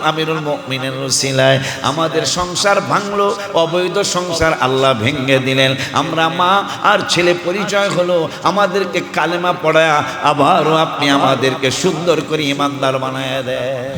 Speaker 1: আমিরুল মুমিনিনের উসিলায় আমাদের সংসার ভাঙলো। অবৈধ সংসার আল্লাহ ভেঙে দিলেন। আমরা মা আর ছেলে পরিচয় হলো, আমাদেরকে কালেমা পড়ায়া আবারও আপনি আমাদেরকে সুন্দর করে ঈমানদার বানায় দেন।